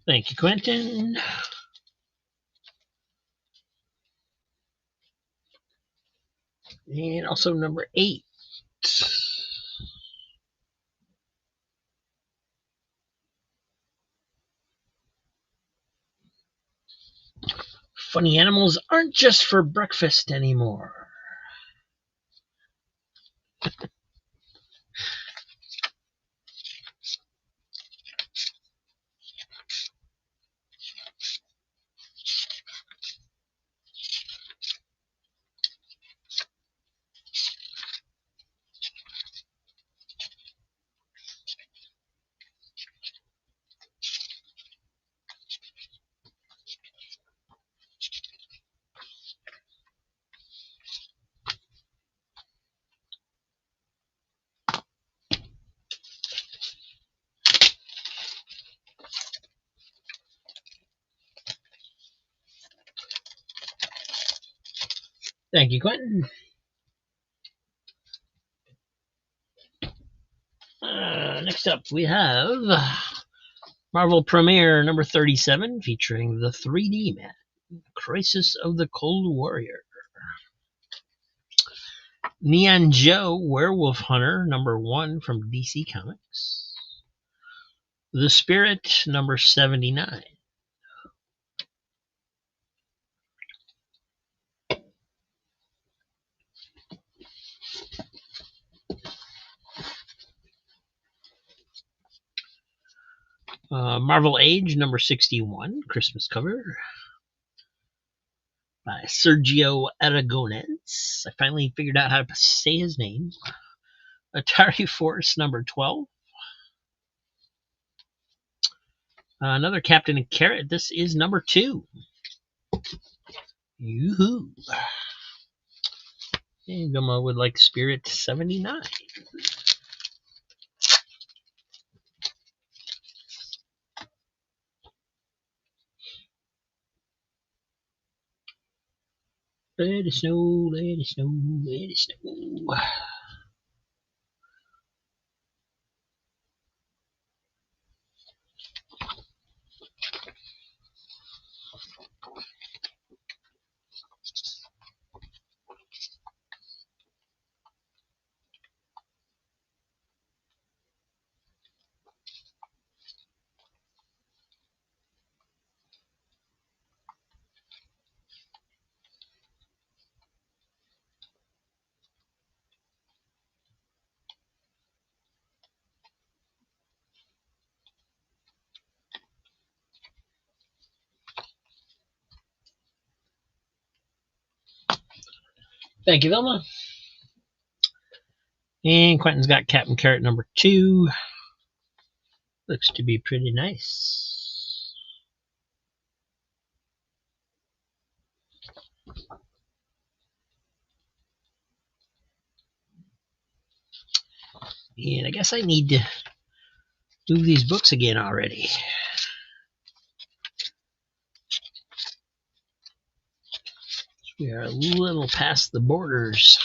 Thank you, Quentin. And also number 8. Funny animals aren't just for breakfast anymore. Thank you, Quentin. Next up, we have Marvel Premiere number 37, featuring the 3D Man, Crisis of the Cold Warrior. Neon Joe, Werewolf Hunter, number 1 from DC Comics. The Spirit, number 79. Marvel Age, number 61, Christmas cover by Sergio Aragonés. I finally figured out how to say his name. Atari Force, number 12. Another Captain and Carrot. This is number 2. Yoo-hoo. And Gummo would like Spirit 79. Let it snow, let it snow, let it snow. Thank you, Vilma. And Quentin's got Captain Carrot number 2. Looks to be pretty nice. And I guess I need to move these books again already. We are a little past the borders.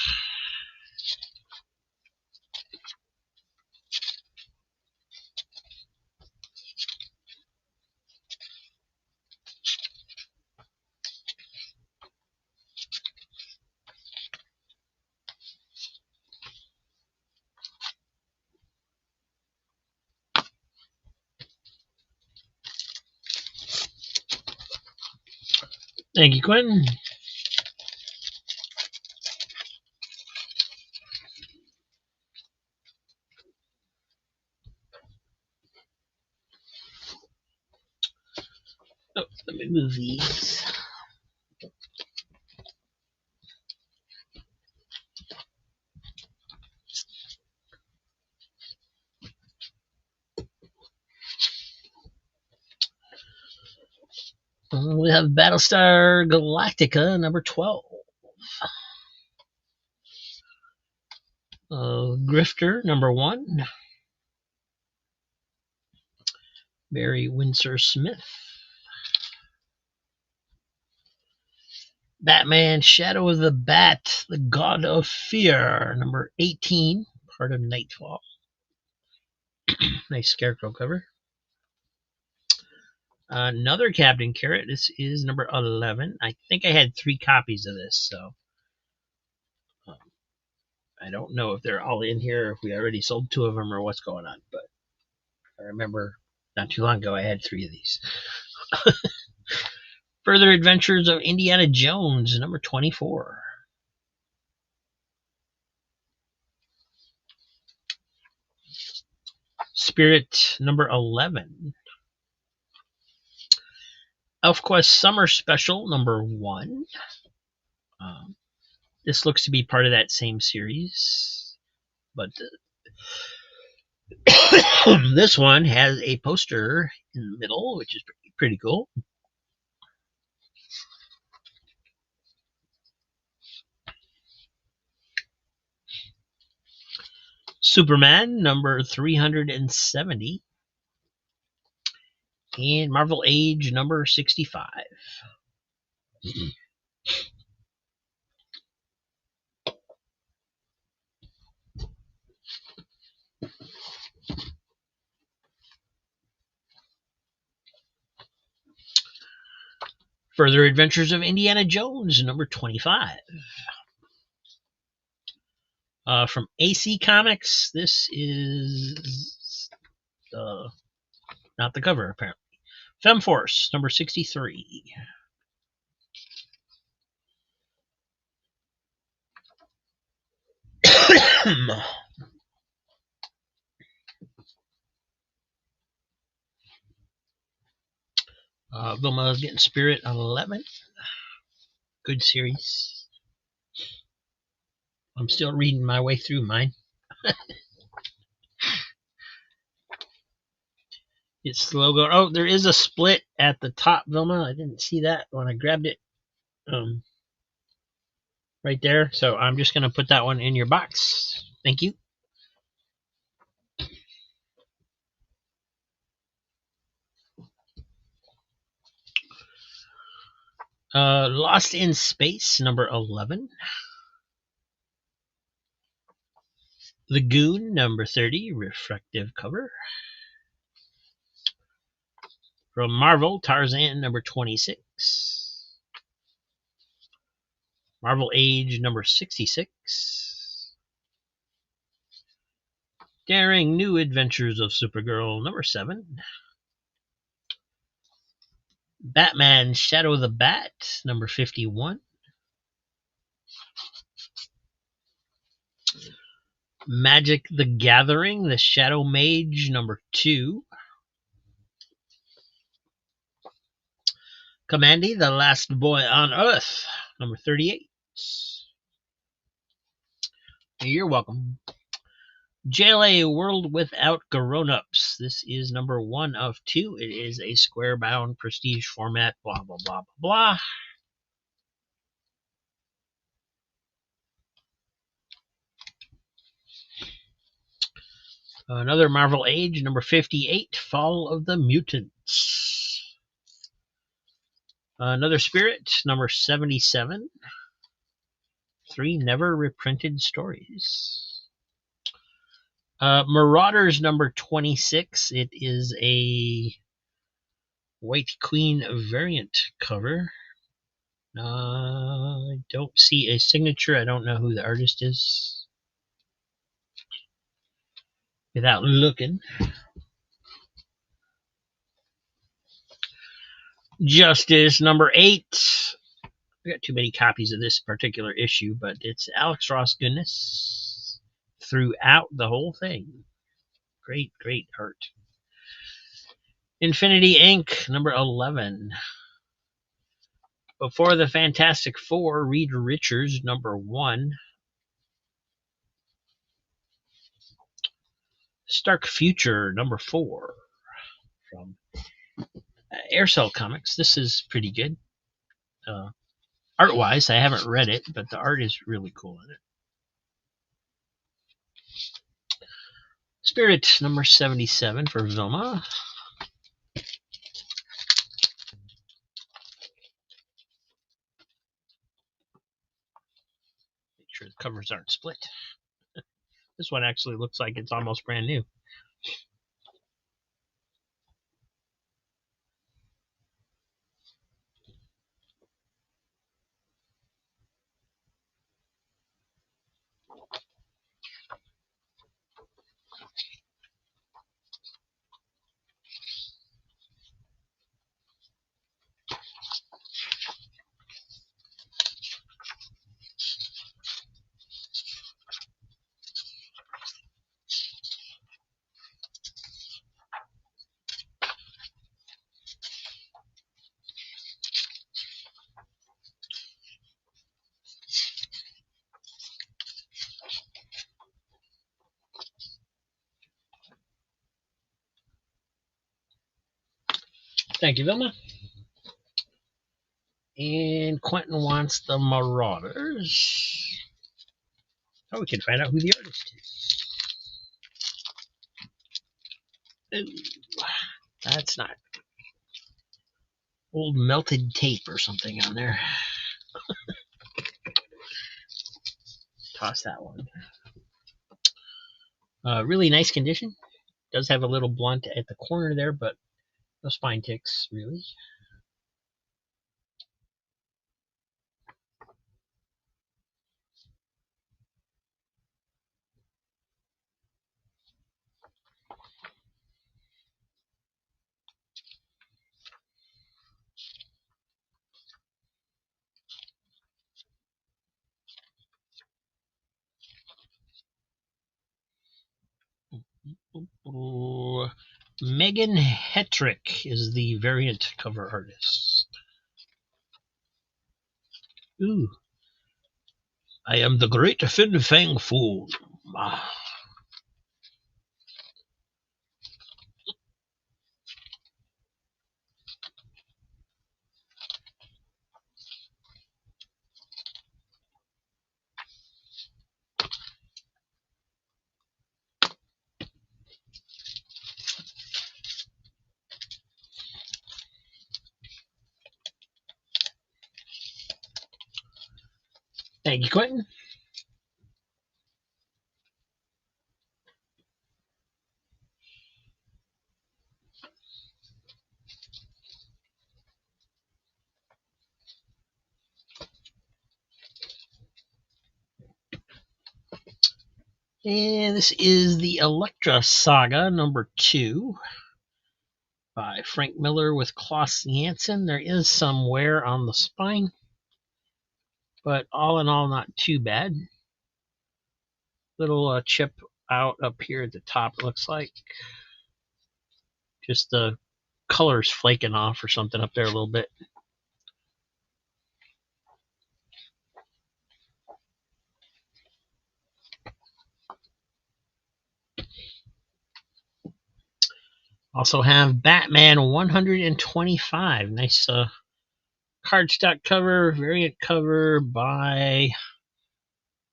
Thank you, Quentin. Oh, let me move these. We have Battlestar Galactica number 12. Grifter number 1. Barry Windsor Smith. Batman Shadow of the Bat, the God of Fear, number 18, part of Nightfall. Nice Scarecrow cover. Another Captain Carrot. This is number 11. I think I had 3 copies of this, so I don't know if they're all in here, if we already sold 2 of them, or what's going on. But I remember not too long ago I had 3 of these. Further Adventures of Indiana Jones, number 24. Spirit, number 11. ElfQuest Summer Special, number 1. This looks to be part of that same series, but this one has a poster in the middle, which is pretty cool. Superman, number 370. And Marvel Age, number 65. Further Adventures of Indiana Jones, number 25. From AC Comics, this is not the cover, apparently. Femforce, number 63. Vilma's Getting Spirit 11. Good series. I'm still reading my way through mine. It's slow going. Oh, there is a split at the top, Vilma. I didn't see that when I grabbed it. Right there. So I'm just going to put that one in your box. Thank you. Lost in Space, number 11. The Goon, number 30, reflective cover. From Marvel, Tarzan, number 26. Marvel Age, number 66. Daring New Adventures of Supergirl, number 7. Batman Shadow the Bat, number 51. Magic the Gathering, The Shadow Mage, number 2. Commandy, The Last Boy on Earth, number 38. You're welcome. JLA World Without Grown-Ups. This is number 1 of 2. It is a square-bound prestige format, blah, blah, blah, blah, blah. Another Marvel Age, number 58, Fall of the Mutants. Another Spirit, number 77. 3 never reprinted stories. Marauders, number 26. It is a White Queen variant cover. I don't see a signature. I don't know who the artist is without looking. Justice, number 8. I got too many copies of this particular issue, but it's Alex Ross goodness throughout the whole thing. Great, great art. Infinity Inc., number 11. Before the Fantastic Four, Reed Richards, number 1. Stark Future, number 4. From Aircell Comics. This is pretty good. Art-wise, I haven't read it, but the art is really cool in it. Spirit, number 77 for Vilma. Make sure the covers aren't split. This one actually looks like it's almost brand new. Thank you, Vilma. And Quentin wants the Marauders. Oh, we can find out who the artist is. Ooh, that's not old melted tape or something on there. Toss that one. Really nice condition. Does have a little blunt at the corner there, but no spine ticks, really. Megan Hetrick is the variant cover artist. Ooh. I am the great Fin Fang Fool. Ah. Thank you, Quentin. And this is the Elektra Saga #2 by Frank Miller with Klaus Janson. There is some wear on the spine, but all in all, not too bad. Little chip out up here at the top, it looks like. Just the colors flaking off or something up there a little bit. Also have Batman 125. Nice cardstock cover, variant cover by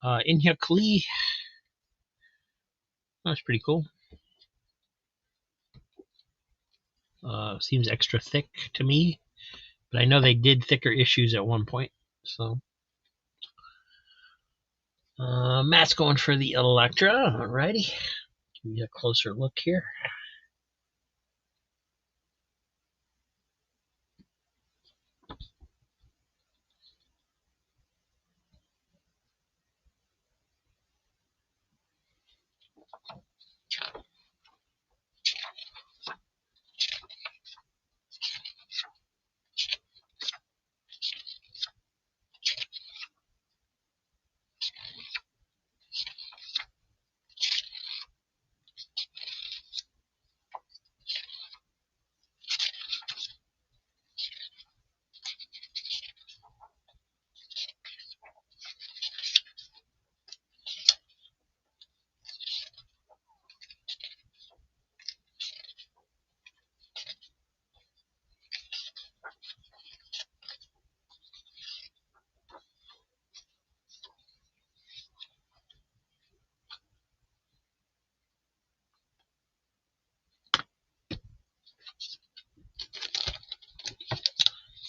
In-Hyuk Lee. That's pretty cool. Seems extra thick to me, but I know they did thicker issues at one point. So Matt's going for the Elektra. Alrighty, give you a closer look here.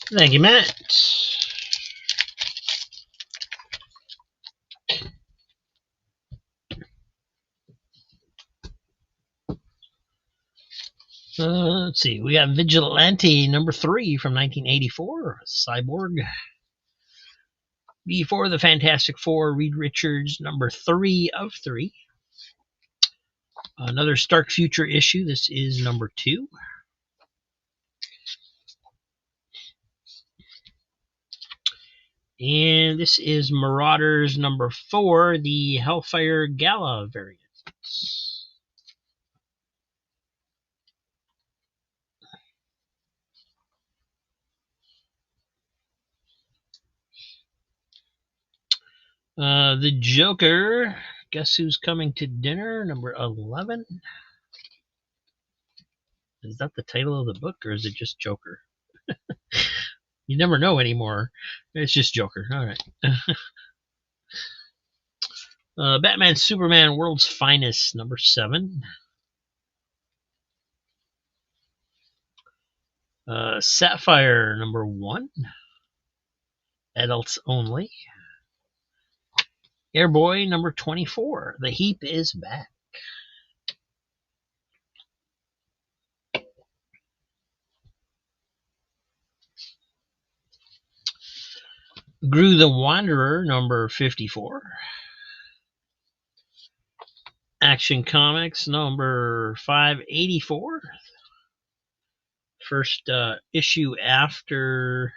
Thank you, Matt. Let's see. We got Vigilante #3 from 1984, Cyborg. Before the Fantastic Four, Reed Richards #3 of 3. Another Stark Future issue. This is #2. And this is Marauders #4, the Hellfire Gala variant. The Joker, Guess Who's Coming to Dinner, #11. Is that the title of the book, or is it just Joker? You never know anymore. It's just Joker. All right. Batman Superman World's Finest #7. Sapphire #1. Adults only. Airboy #24. The Heap is back. Gru the Wanderer #54. Action Comics #584. First issue after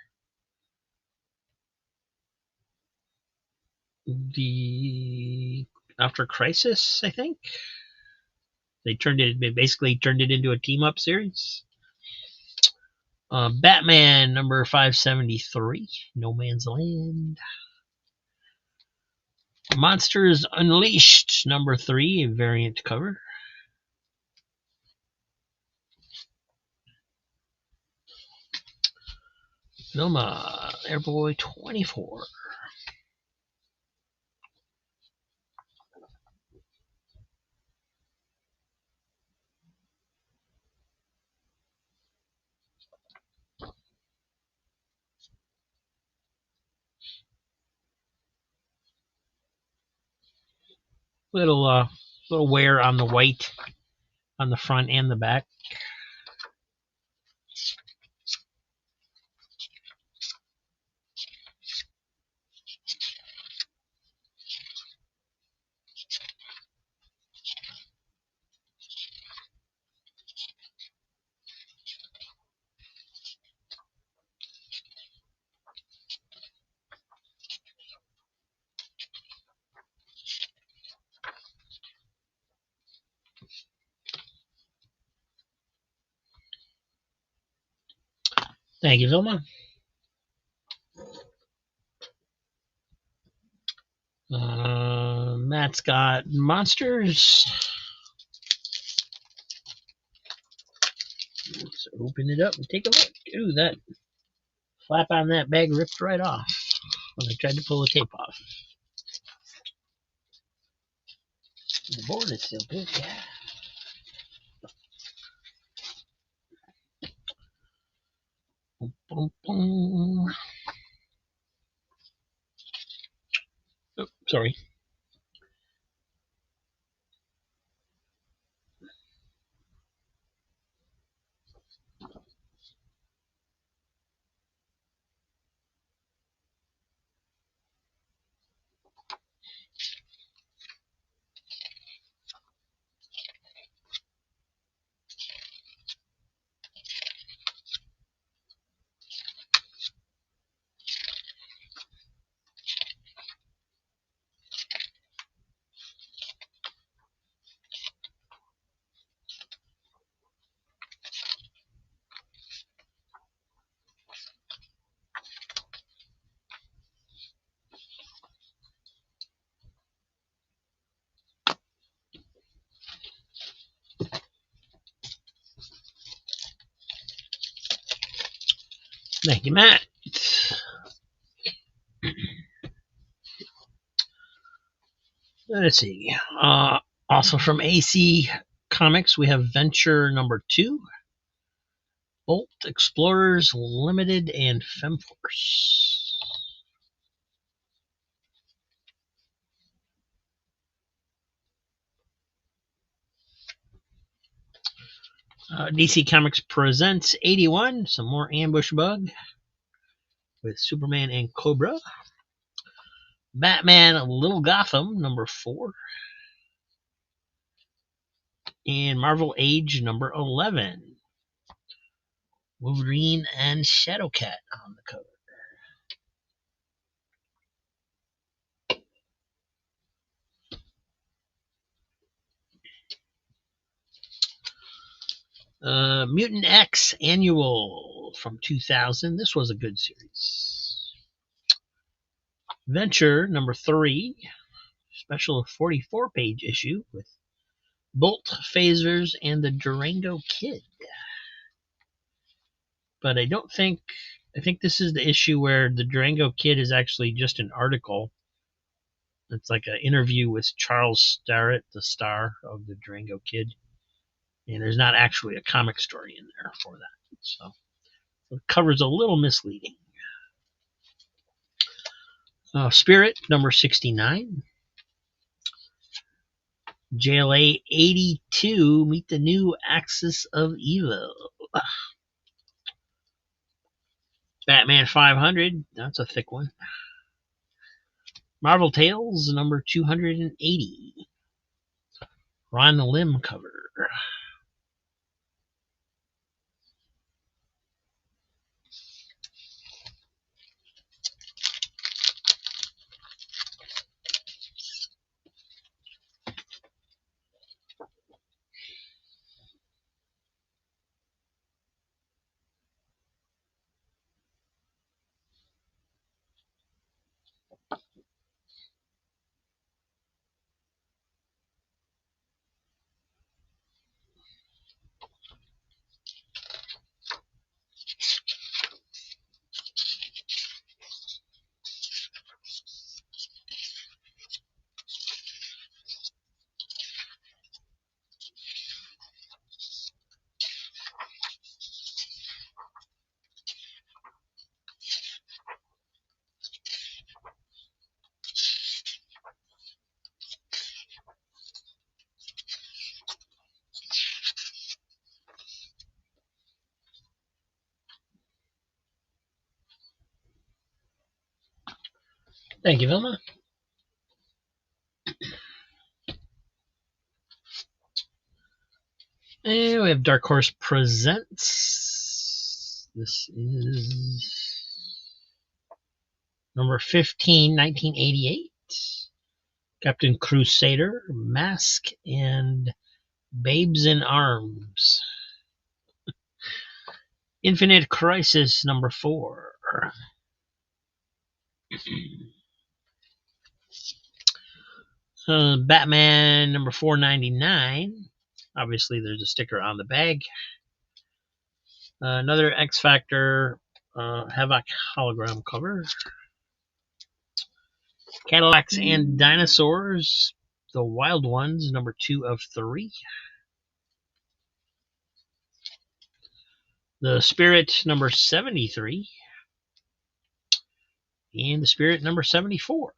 Crisis, I think. They basically turned it into a team up series. Batman number 573, No Man's Land. Monsters Unleashed number 3, a variant cover. Vilma, Airboy 24. Little wear on the white on the front and the back. Thank you, Vilma. Matt's got monsters. Let's open it up and take a look. Ooh, that flap on that bag ripped right off when I tried to pull the tape off. The board is still good. Boom, boom, boom. Oh, sorry. Thank you, Matt. Let's see. Also from AC Comics, we have Venture number 2, Bolt Explorers Limited, and Femforce. DC Comics presents 81, some more Ambush Bug with Superman and Cobra. Batman Little Gotham number 4. And Marvel Age number 11. Wolverine and Shadowcat on the cover. Mutant X Annual from 2000. This was a good series. Venture number 3. Special 44-page issue with Bolt, Phasers, and the Durango Kid. But I think this is the issue where the Durango Kid is actually just an article. It's like an interview with Charles Starrett, the star of the Durango Kid. And there's not actually a comic story in there for that. So the cover's a little misleading. Spirit, number 69. JLA 82, Meet the New Axis of Evil. Batman 500, that's a thick one. Marvel Tales, number 280. Ron Lim cover. Thank you, Vilma. And we have Dark Horse Presents. This is number 15, 1988. Captain Crusader, Mask, and Babes in Arms. Infinite Crisis number 4. Batman number 499. Obviously, there's a sticker on the bag. Another X Factor Havoc hologram cover. Cadillacs and Dinosaurs, The Wild Ones, number 2 of 3. The Spirit number 73. And the Spirit number 74.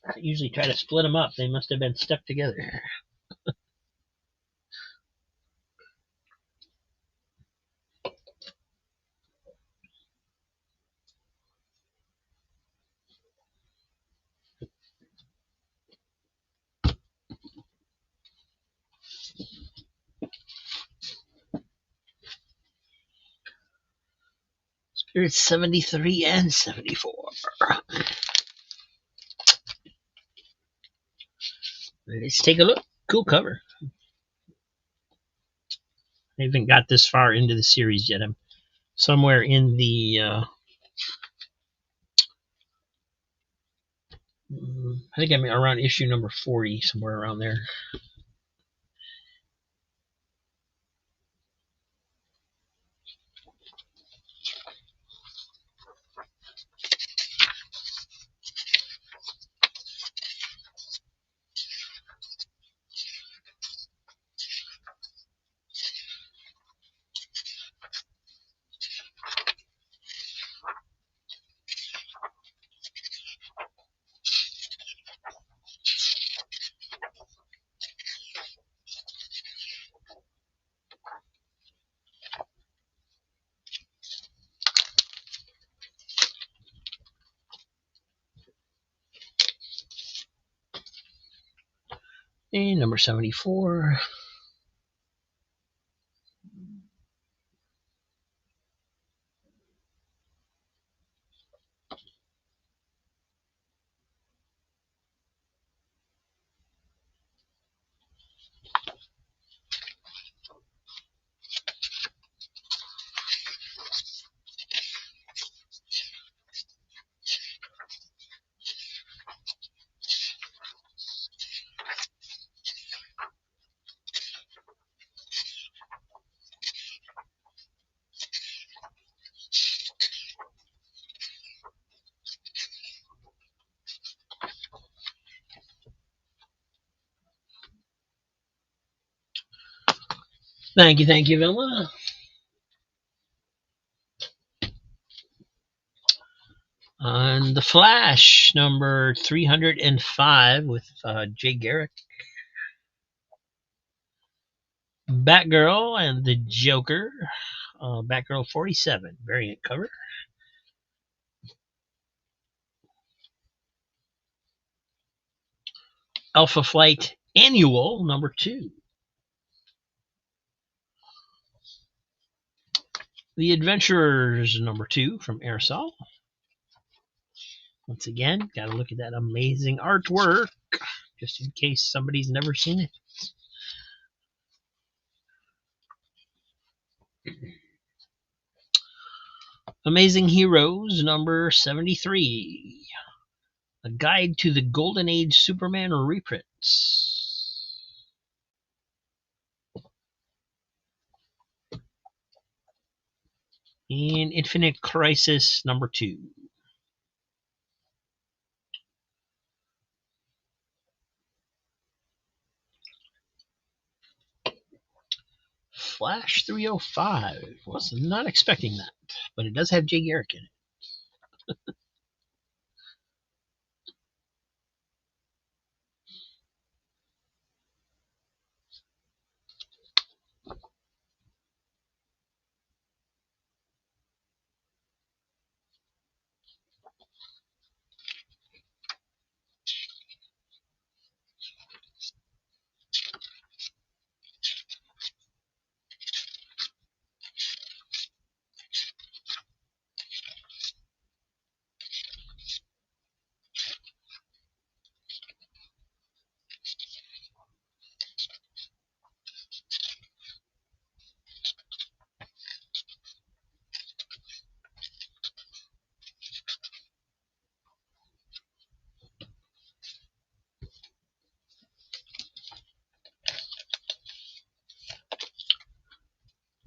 I usually try to split them up. They must have been stuck together. Spirit 73 and 74. Let's take a look. Cool cover. I haven't got this far into the series yet. I'm somewhere in the I think I'm around issue number 40, somewhere around there. And number 74. Thank you, Vilma. On The Flash, number 305 with Jay Garrick. Batgirl and the Joker. Batgirl 47, variant cover. Alpha Flight Annual, number 2. The Adventurers, number 2 from Airsoft. Once again, got to look at that amazing artwork, just in case somebody's never seen it. Amazing Heroes, number 73. A Guide to the Golden Age Superman reprints. And Infinite Crisis, number 2. Flash 305. Was not expecting that, but it does have Jay Garrick in it.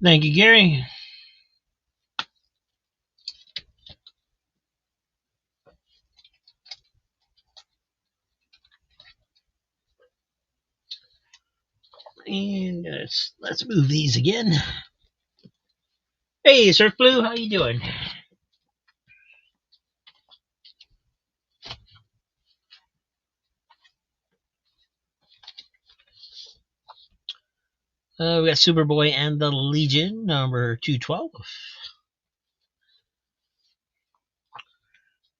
Thank you, Gary. And let's move these again. Hey, Surf Blue, how you doing? We got Superboy and the Legion, number 212.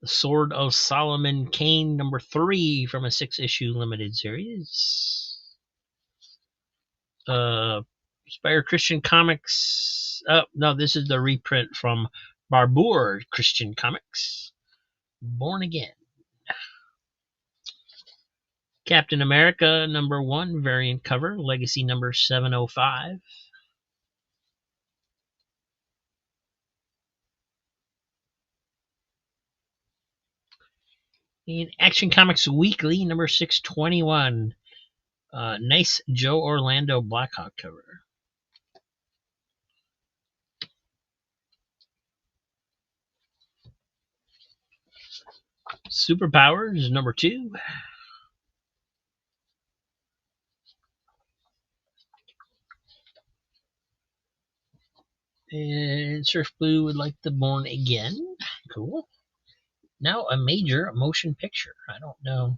The Sword of Solomon Kane, number 3 from a 6-issue limited series. Spire Christian Comics. Oh, no, this is the reprint from Barbour Christian Comics. Born Again. Captain America, number 1, variant cover, Legacy number 705. In Action Comics Weekly, number 621. Nice Joe Orlando Blackhawk cover. Superpowers, number 2. And Surf Blue would like the Born Again. Cool. Now a major motion picture. I don't know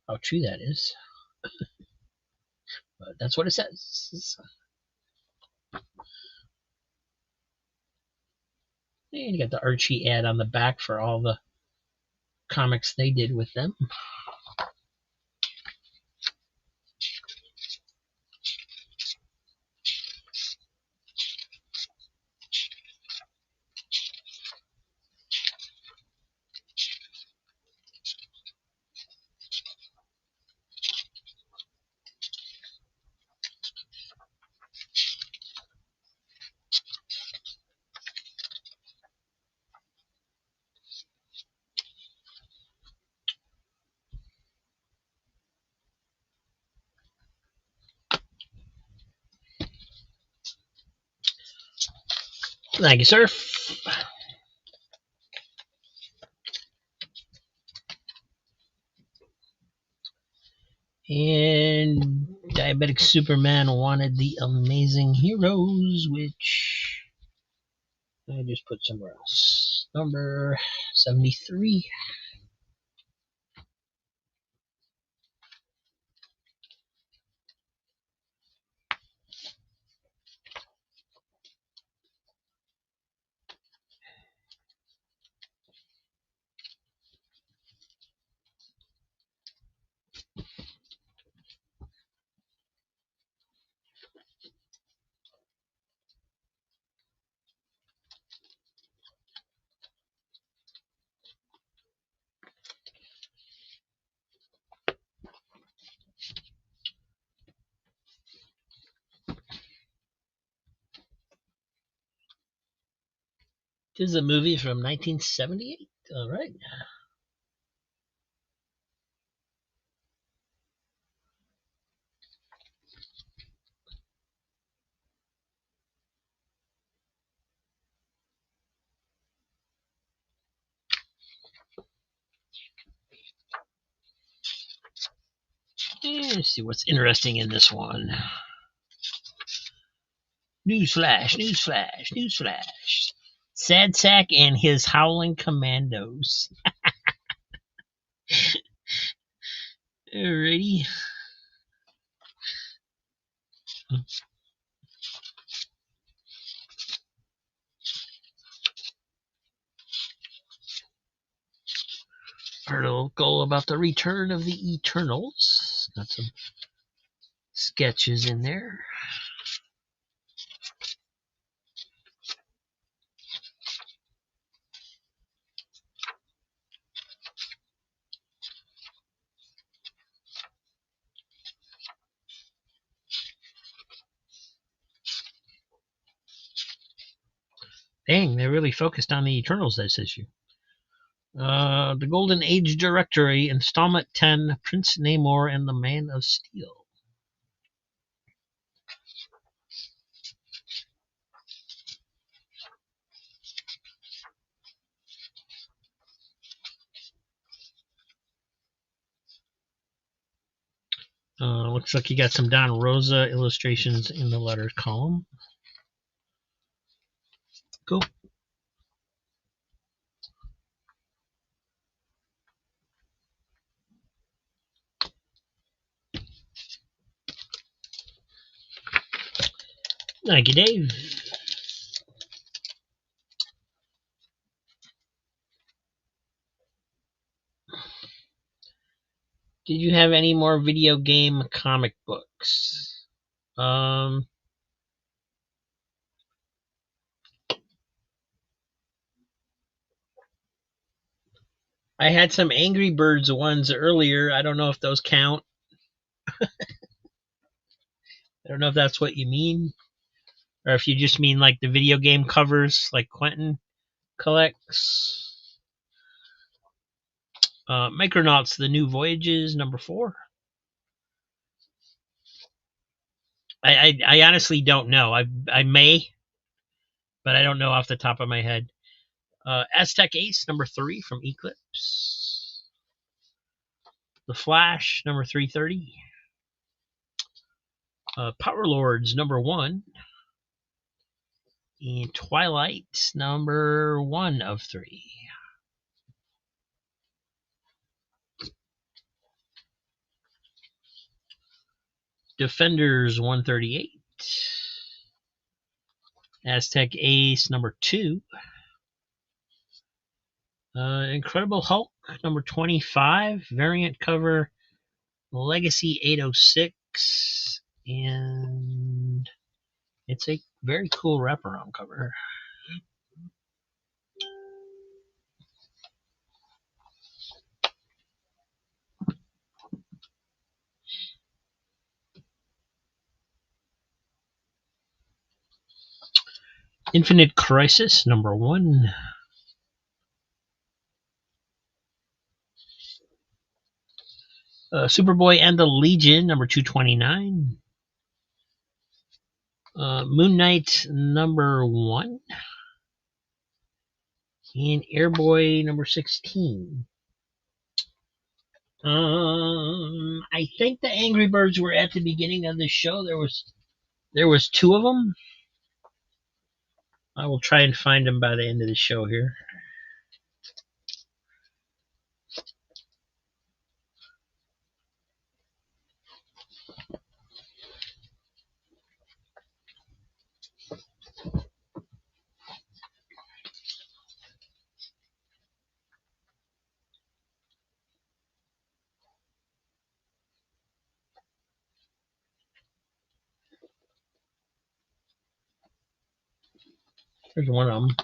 how true that is, but that's what it says. And you got the Archie ad on the back for all the comics they did with them. Thank you, Surf. And Diabetic Superman wanted the Amazing Heroes, which I just put somewhere else. Number 73. This is a movie from 1978. All right. Let's see what's interesting in this one. Newsflash, newsflash, newsflash. Sad Sack and his Howling Commandos. Alrighty. Article about the return of the Eternals. Got some sketches in there. Dang, they really focused on the Eternals this issue. The Golden Age Directory, Installment 10, Prince Namor and the Man of Steel. Looks like you got some Don Rosa illustrations in the letters column. Cool. Thank you, Dave. Did you have any more video game comic books? I had some Angry Birds ones earlier. I don't know if those count. I don't know if that's what you mean, or if you just mean like the video game covers, like Quentin collects. Micronauts: The New Voyages, #4. I honestly don't know. I may, but I don't know off the top of my head. Aztec Ace #3 from Eclipse. The Flash #330. Power Lords #1. And Twilight #1 of 3. Defenders 138. Aztec Ace #2. Incredible Hulk #25. Variant cover Legacy 806. And it's a very cool wraparound cover. Infinite Crisis #1. Superboy and the Legion #229. Moon Knight #1. And Airboy #16. I think the Angry Birds were at the beginning of the show. There was 2 of them. I will try and find them by the end of the show here. There's one of them.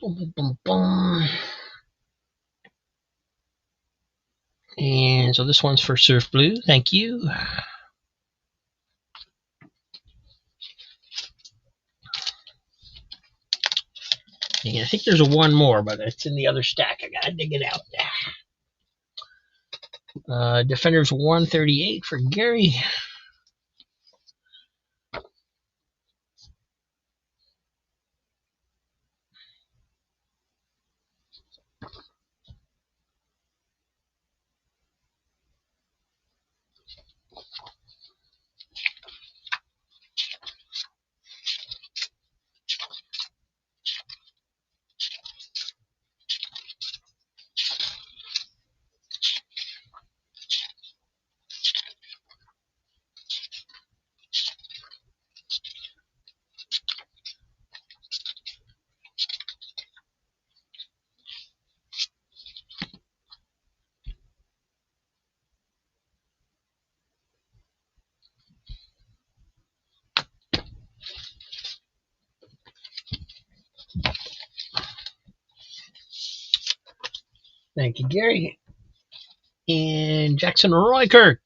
Boom, boom, boom, boom. And so this one's for Surf Blue. Thank you. And I think there's one more, but it's in the other stack. I gotta dig it out. Defenders 138 for Gary. Thank you, Gary. And Jackson Roykirk.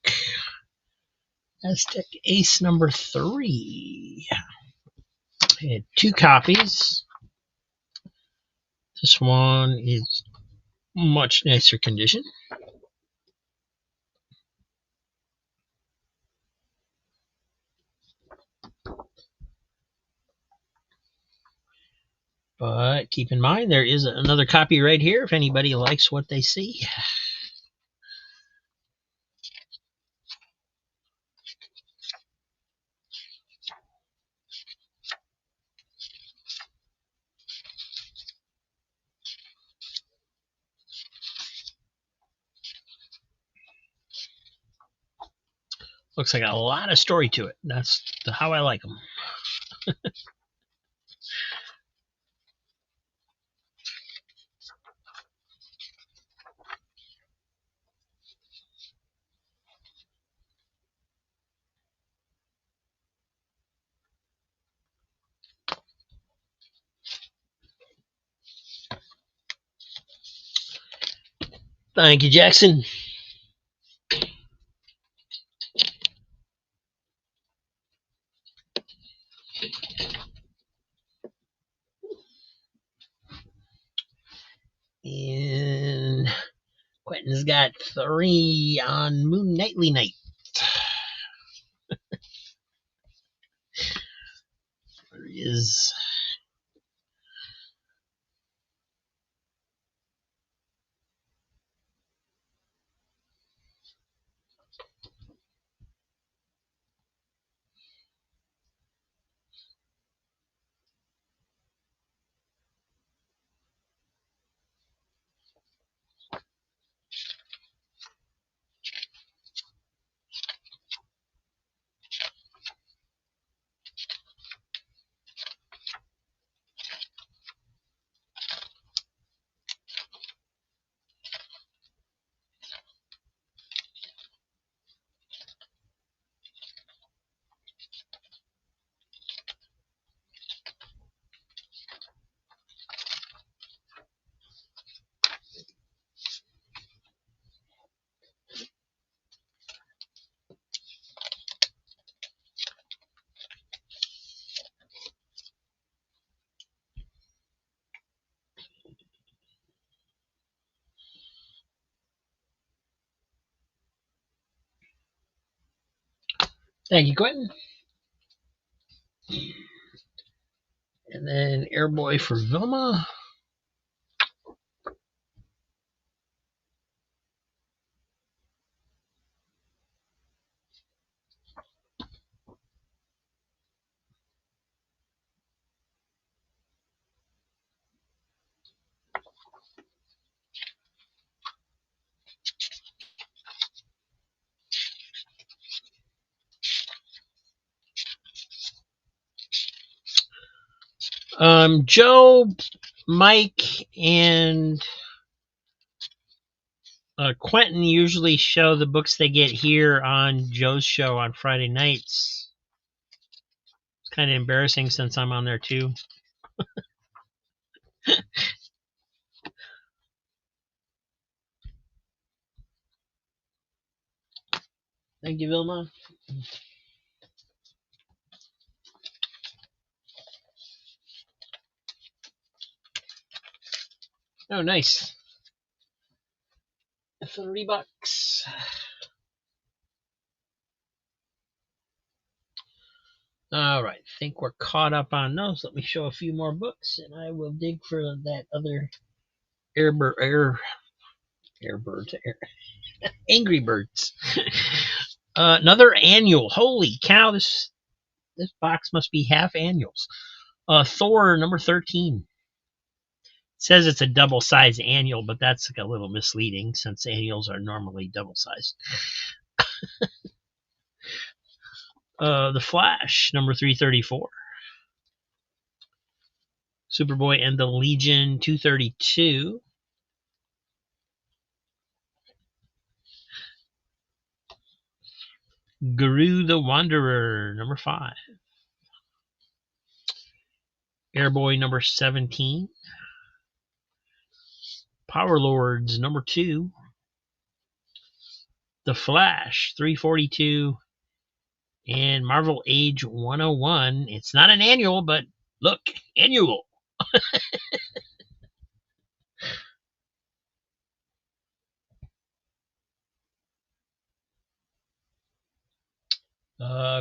Aztec Ace number 3. I had 2 copies. This one is much nicer condition. But keep in mind, there is another copy right here if anybody likes what they see. Looks like a lot of story to it. That's how I like them. Thank you, Jackson. And Quentin's got 3 on Moon Nightly Night. There he is. Thank you, Quentin. And then Airboy for Vilma. Joe, Mike, and Quentin usually show the books they get here on Joe's show on Friday nights. It's kind of embarrassing since I'm on there too. Thank you, Vilma. Oh, nice. $30. All right, I think we're caught up on those. Let me show a few more books, and I will dig for that other Angry Birds. Another annual. Holy cow! This box must be half annuals. Thor number 13. It says it's a double size annual, but that's like a little misleading since annuals are normally double sized. The Flash number 334. Superboy and the Legion 232. Guru the Wanderer number 5. Airboy number 17. Power Lords number 2. The Flash 342. And Marvel Age 101. It's not an annual, but look, annual.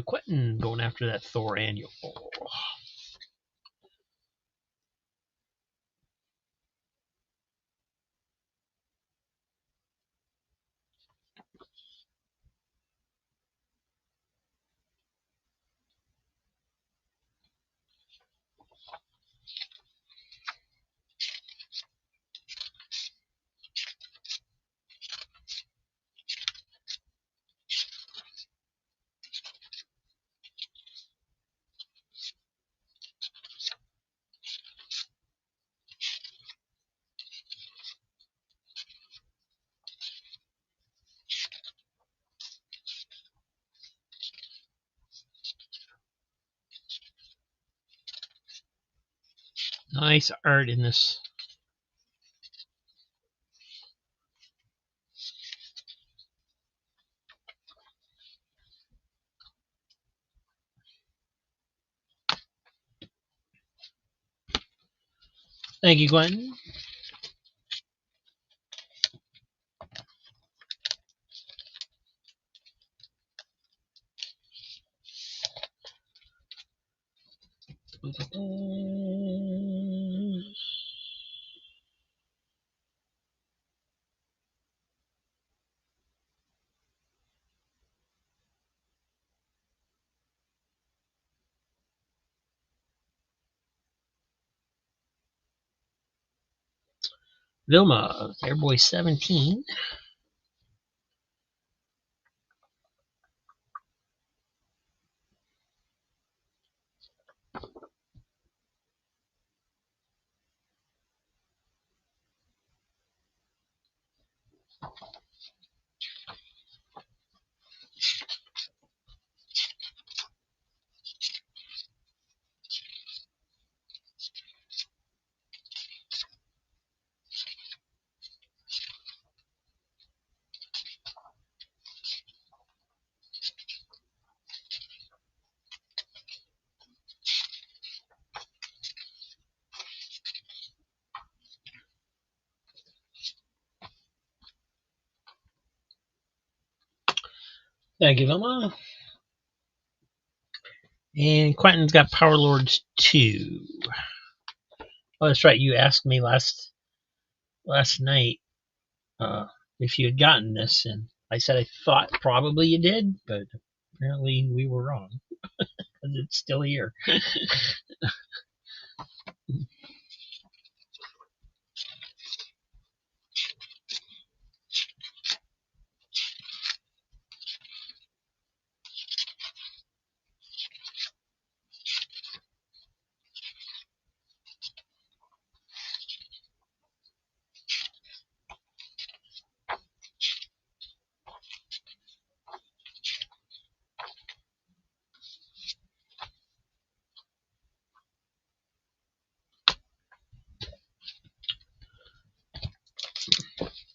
Quentin going after that Thor annual. Nice art in this. Thank you, Quentin. Vilma, Airboy 17. Thank you, Vilma. And Quentin's got Power Lords 2. Oh, that's right. You asked me last night if you had gotten this, and I said I thought probably you did, but apparently we were wrong because it's still here.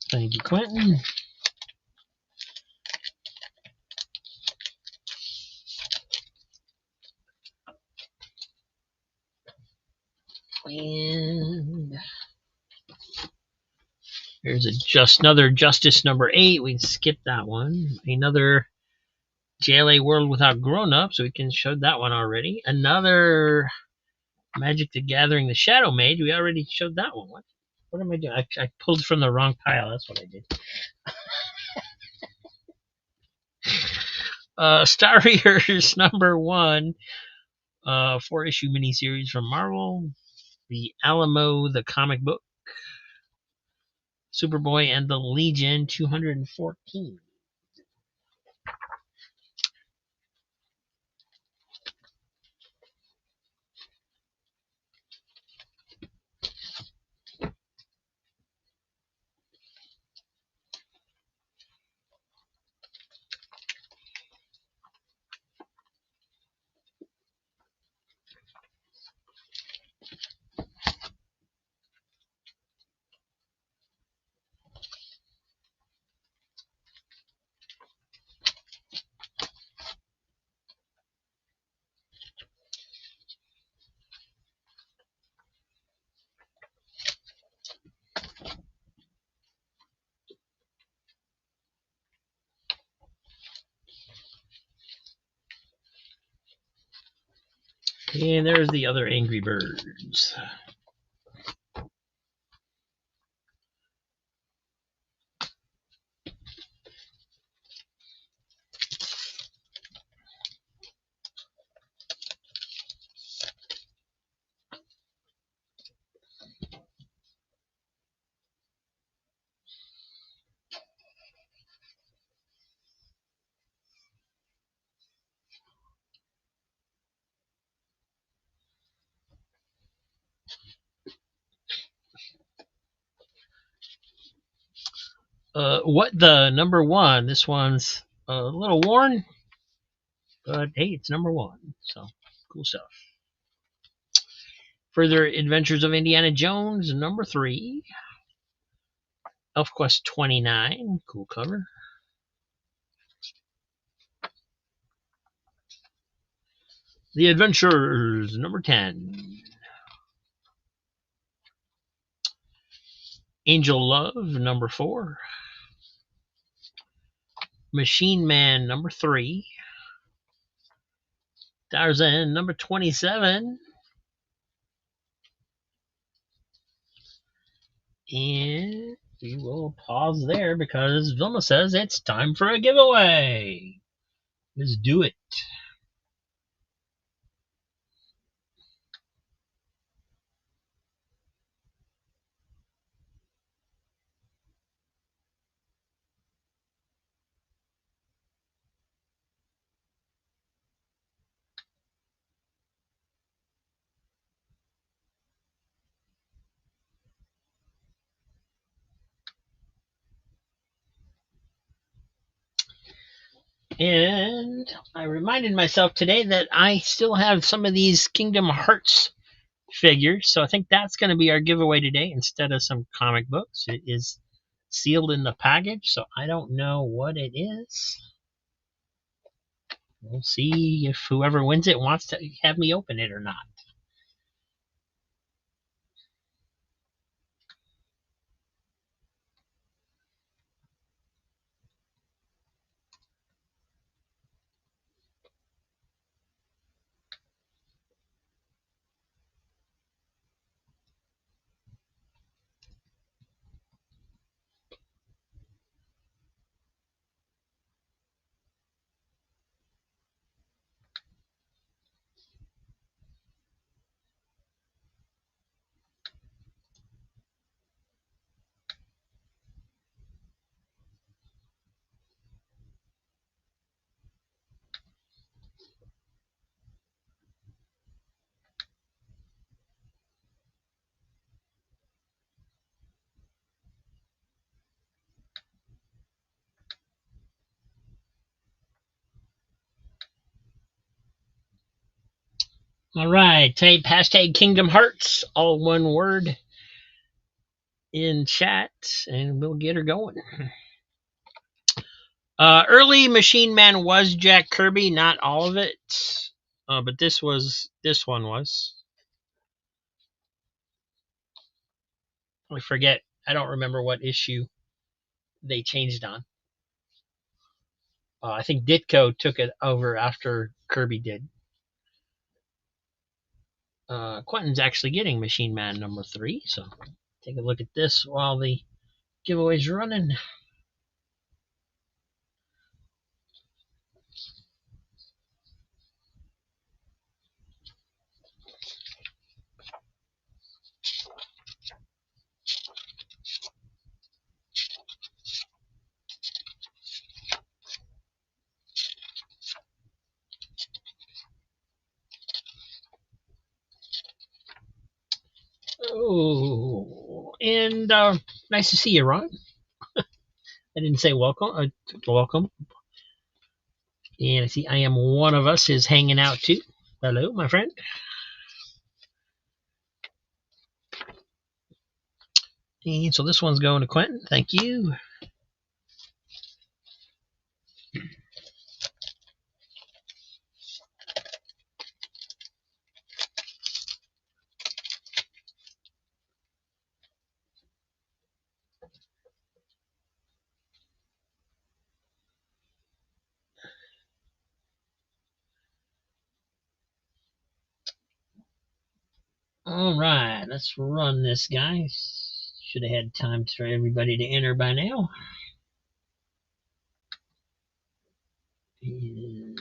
Thank you, Quentin. And here's another Justice number 8. We can skip that one. Another JLA World Without Grown-Ups. We can show that one already. Another Magic the Gathering, the Shadow Mage. We already showed that one. What am I doing? I pulled from the wrong pile. That's what I did. Star Readers number 1. 4-issue miniseries from Marvel. The Alamo, the comic book. Superboy and the Legion 214. And there's the other Angry Birds. What the number one? This one's a little worn, but hey, it's number one. So cool stuff. Further Adventures of Indiana Jones, number 3. ElfQuest 29, cool cover. The Adventures, number 10. Angel Love, number 4. Machine Man, number 3. Tarzan, number 27. And we will pause there because Vilma says it's time for a giveaway. Let's do it. And I reminded myself today that I still have some of these Kingdom Hearts figures, so I think that's going to be our giveaway today instead of some comic books. It is sealed in the package, so I don't know what it is. We'll see if whoever wins it wants to have me open it or not. All right, type hashtag Kingdom Hearts, all one word, in chat, and we'll get her going. Early Machine Man was Jack Kirby, not all of it, but this one was. I forget. I don't remember what issue they changed on. I think Ditko took it over after Kirby did. Quentin's actually getting Machine Man number 3, so take a look at this while the giveaway's running. Oh, and nice to see you, Ron. I didn't say welcome. Welcome. And I see I am one of us is hanging out too. Hello, my friend. And so this one's going to Quentin. Thank you. All right, let's run this, guys. Should have had time for everybody to enter by now. And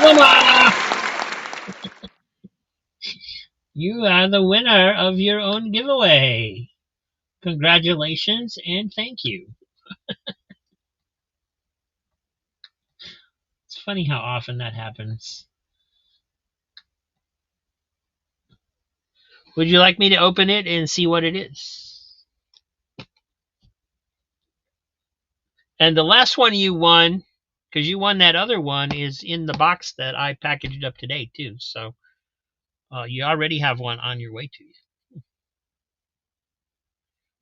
voila! You are the winner of your own giveaway. Congratulations and thank you. It's funny how often that happens. Would you like me to open it and see what it is? And the last one you won, because you won that other one, is in the box that I packaged up today, too. So you already have one on your way to you.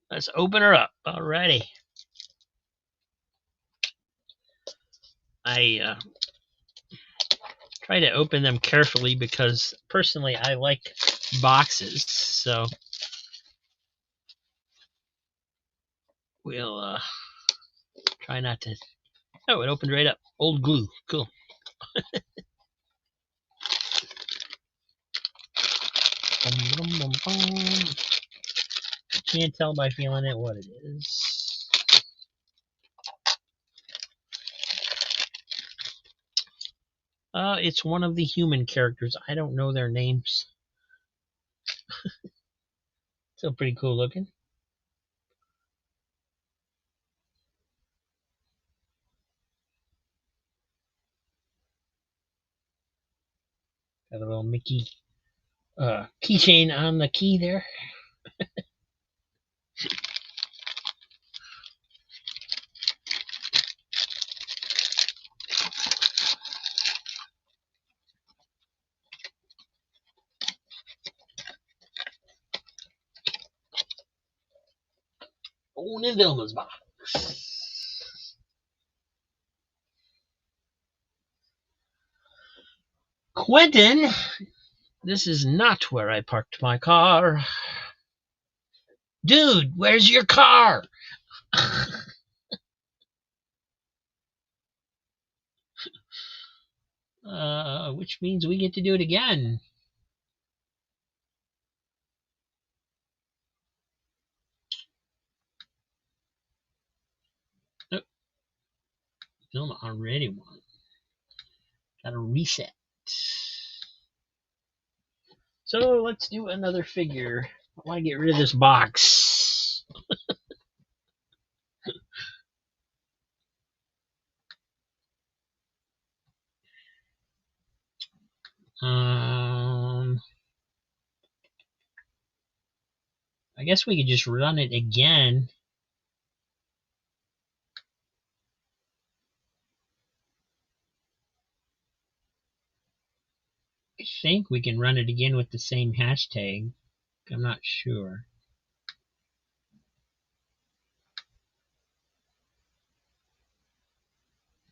Let's open her up. Alrighty. I try to open them carefully because personally I like boxes. So we'll try not to. Oh, it opened right up. Old glue. Cool. Can't tell by feeling it what it is. It's one of the human characters. I don't know their names. Still pretty cool looking. Got a little Mickey keychain on the key there. Owen and Vilma's box. Quentin, this is not where I parked my car. Dude, where's your car? Which means we get to do it again. Oh, Vilma already won. Gotta reset. So let's do another figure. I want to get rid of this box. I guess we could just run it again. I think we can run it again with the same hashtag. I'm not sure.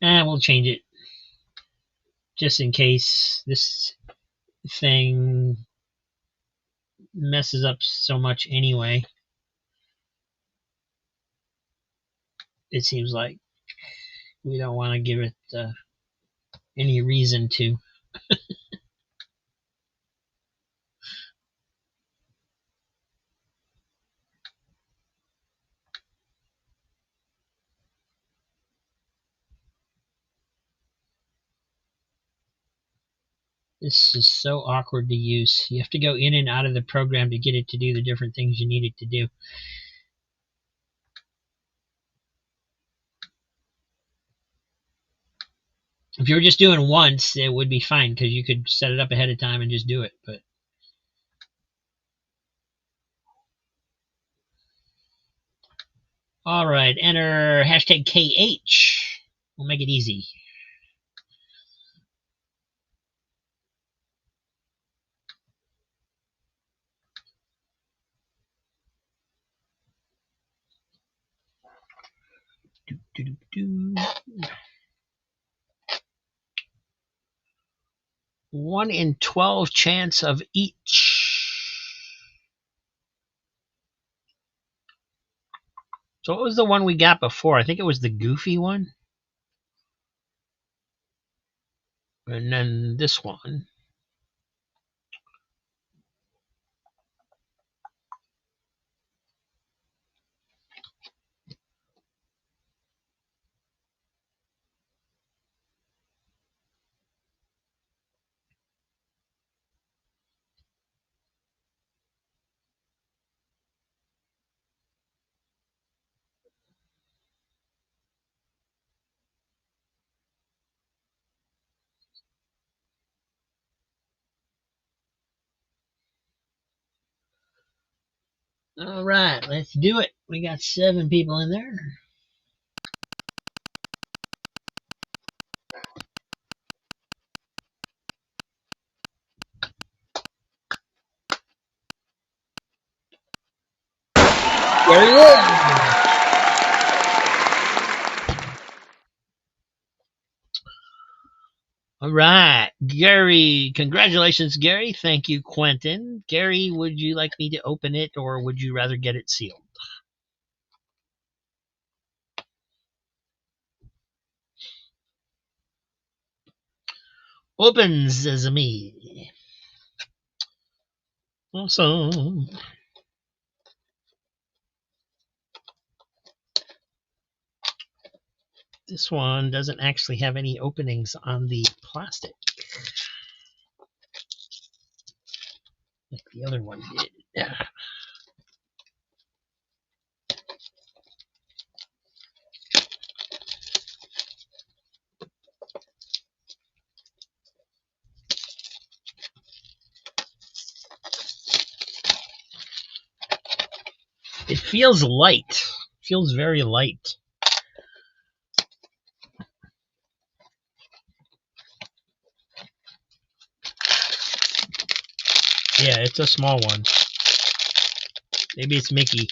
We'll change it just in case this thing messes up so much anyway. It seems like we don't want to give it any reason to. This is so awkward to use. You have to go in and out of the program to get it to do the different things you need it to do. If you were just doing once, it would be fine because you could set it up ahead of time and just do it. But all right, enter hashtag KH. We'll make it easy. 1 in 12 chance of each. So what was the one we got before? I think it was the Goofy one. And then this one. All right, let's do it. We got 7 people in there. Very good. All right, Gary. Congratulations, Gary. Thank you, Quentin. Gary, would you like me to open it or would you rather get it sealed? Open sesame. Awesome. This one doesn't actually have any openings on the plastic like the other one did. Yeah. It feels light. Feels very light. Yeah, it's a small one. Maybe it's Mickey.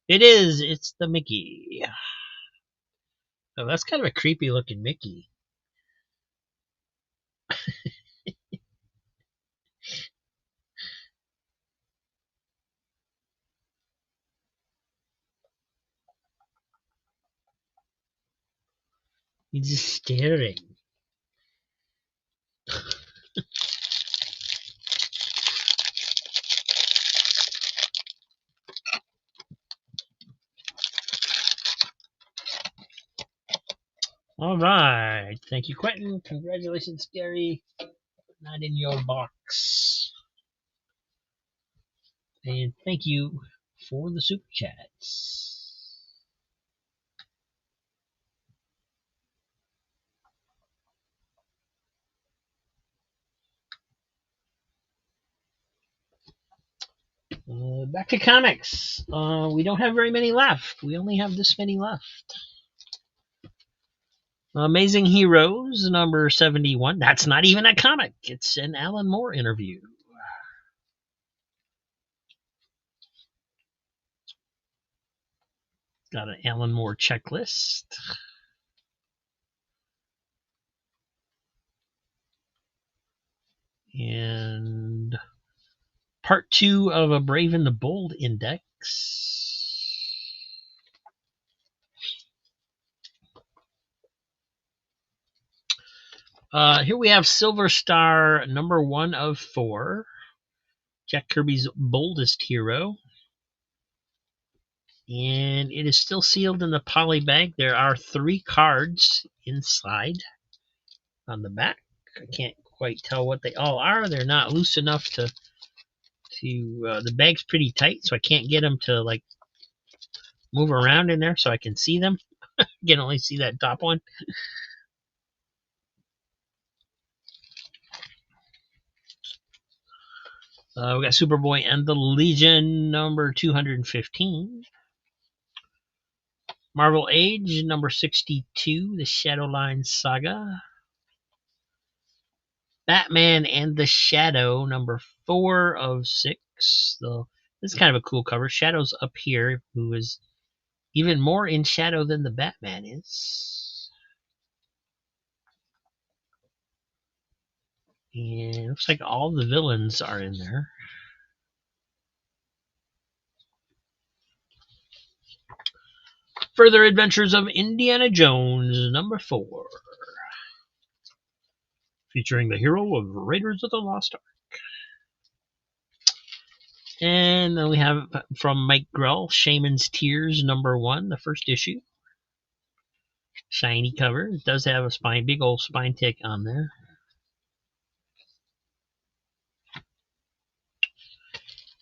It is. It's the Mickey. Oh, that's kind of a creepy looking Mickey. He's just staring. All right. Thank you, Quentin. Congratulations, Gary. Not in your box. And thank you for the super chats. Back to comics. We don't have very many left. We only have this many left. Amazing Heroes, number 71. That's not even a comic. It's an Alan Moore interview. Got an Alan Moore checklist. And part 2 of a Brave and the Bold index. Here we have Silver Star, number 1 of 4. Jack Kirby's boldest hero. And it is still sealed in the poly bag. There are 3 cards inside on the back. I can't quite tell what they all are. They're not loose enough to the bag's pretty tight, so I can't get them to like move around in there so I can see them. I can only see that top one. We got Superboy and the Legion, number 215. Marvel Age, number 62, the Shadowline Saga. Batman and the Shadow, number 4 of 6. Though this is kind of a cool cover. Shadow's up here, who is even more in shadow than the Batman is. And it looks like all the villains are in there. Further Adventures of Indiana Jones, number 4. Featuring the hero of Raiders of the Lost Ark. And then we have from Mike Grell, Shaman's Tears, number 1, the first issue. Shiny cover. It does have a big old spine tick on there.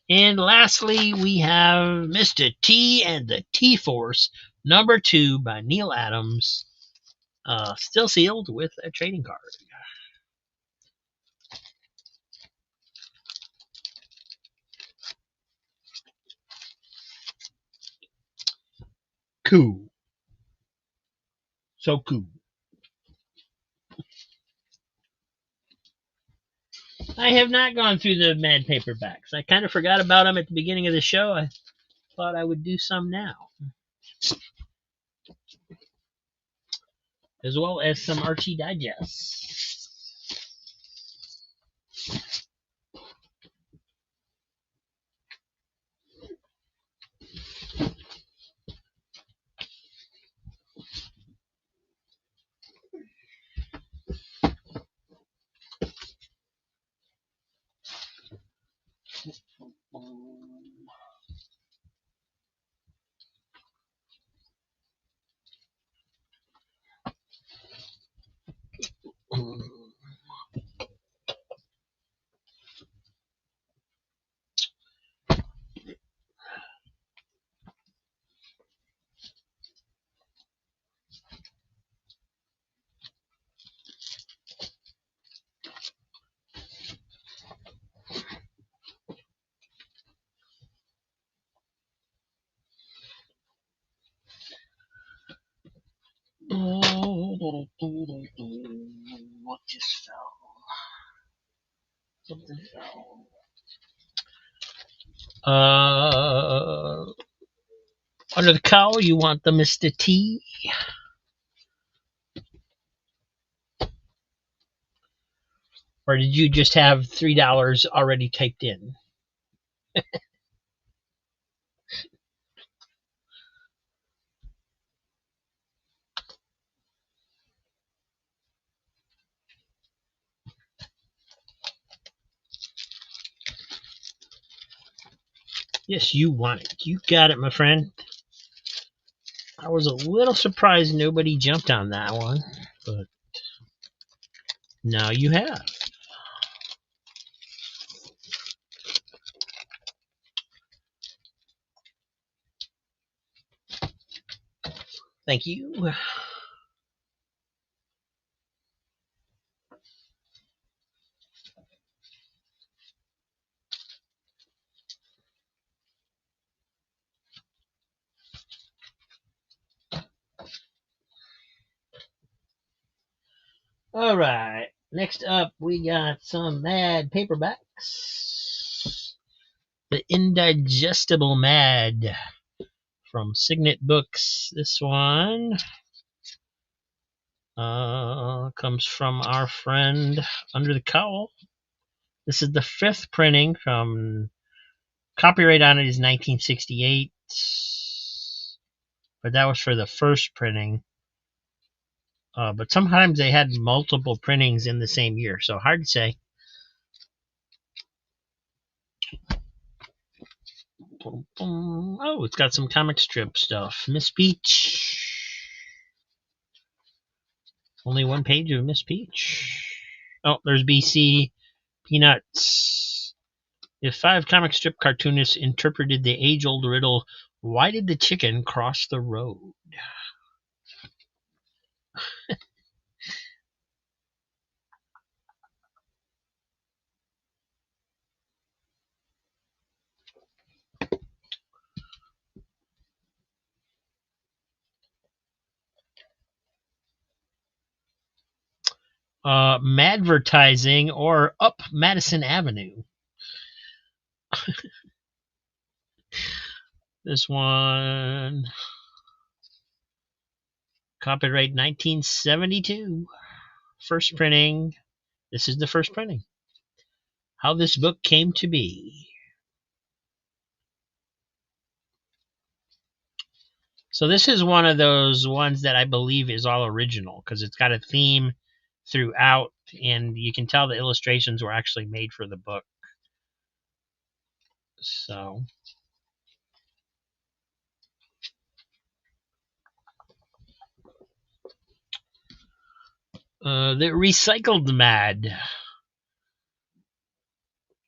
And lastly, we have Mr. T and the T-Force, number 2 by Neil Adams. Still sealed with a trading card. Cool. So cool. I have not gone through the Mad paperbacks. I kind of forgot about them at the beginning of the show. I thought I would do some now. As well as some Archie Digests. What just fell? Something fell. Under the cowl, you want the Mr. T. Or did you just have $3 already typed in? Yes, you want it. You got it, my friend. I was a little surprised nobody jumped on that one, but now you have. Thank you. All right. Next up, we got some Mad paperbacks. The Indigestible Mad from Signet Books. This one comes from our friend Under the Cowl. This is the 5th printing from. Copyright on it is 1968, but that was for the first printing. But sometimes they had multiple printings in the same year, so hard to say. Oh, it's got some comic strip stuff. Miss Peach. Only one page of Miss Peach. Oh, there's BC. Peanuts. If 5 comic strip cartoonists interpreted the age-old riddle, why did the chicken cross the road? Madvertising or Up Madison Avenue. This one, copyright 1972. First printing. This is the first printing. How this book came to be. So this is one of those ones that I believe is all original because it's got a theme throughout, and you can tell the illustrations were actually made for the book. So the Recycled Mad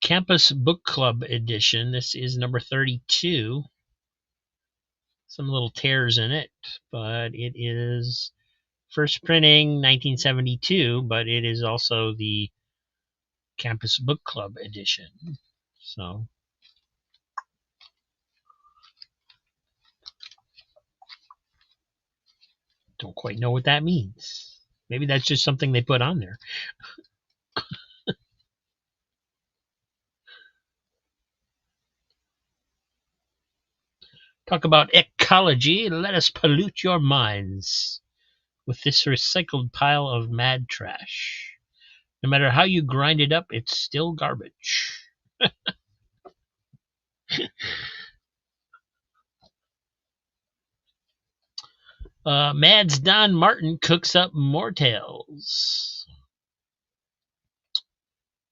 Campus Book Club edition. This is number 32. Some little tears in it, but it is first printing 1972, but it is also the Campus Book Club edition. So don't quite know what that means. Maybe that's just something they put on there. Talk about ecology. Let us pollute your minds with this recycled pile of mad trash. No matter how you grind it up, it's still garbage. Mad's Don Martin cooks up more tales.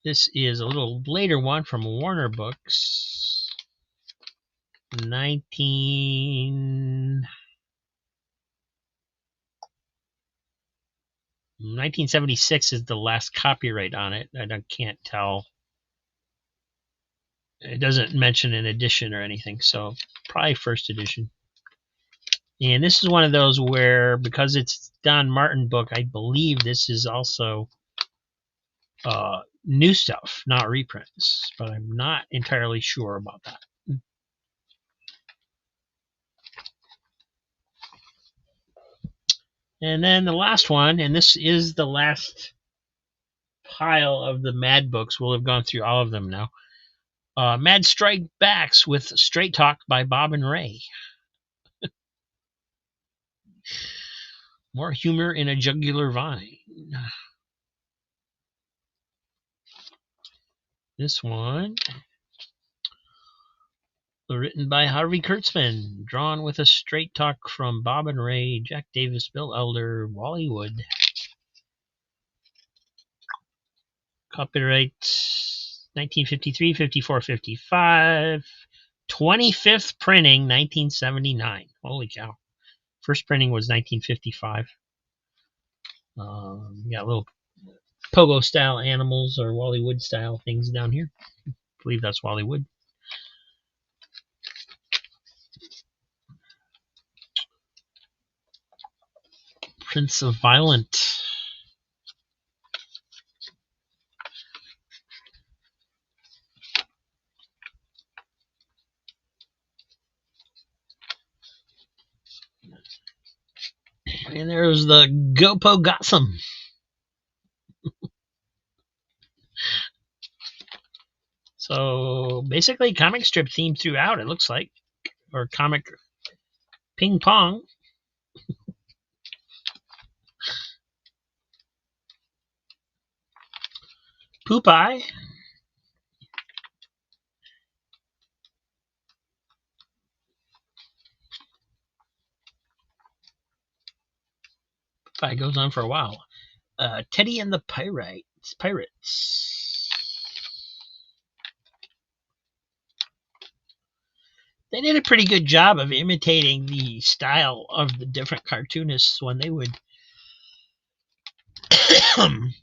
This is a little later one from Warner Books. 1976 is the last copyright on it. I can't tell. It doesn't mention an edition or anything, so probably first edition. And this is one of those where, because it's Don Martin book, I believe this is also new stuff, not reprints. But I'm not entirely sure about that. And then the last one, and this is the last pile of the Mad books. We'll have gone through all of them now. Mad Strike Backs with Straight Talk by Bob and Ray. More humor in a jugular vine. This one, written by Harvey Kurtzman, drawn with a straight talk from Bob and Ray, Jack Davis, Bill Elder, Wally Wood. Copyright 1953, 54, 55. 25th printing, 1979. Holy cow. First printing was 1955. Got little pogo style animals or Wally Wood style things down here. I believe that's Wally Wood. Prince of Violent. And there's the Gopo Gossam. So basically comic strip theme throughout, it looks like. Or comic ping pong. Popeye. Popeye goes on for a while. Teddy and the Pirates. They did a pretty good job of imitating the style of the different cartoonists when they would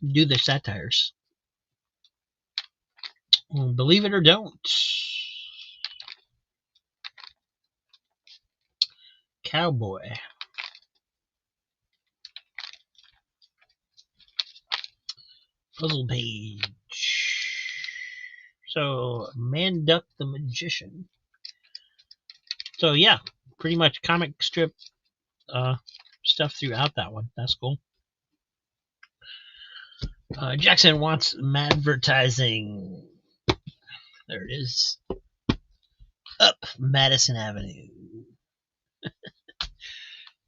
do their satires. Believe it or don't. Cowboy. Puzzle page. So, Manduck the Magician. So, yeah, pretty much comic strip stuff throughout that one. That's cool. Jackson wants advertising. There it is. Up Madison Avenue.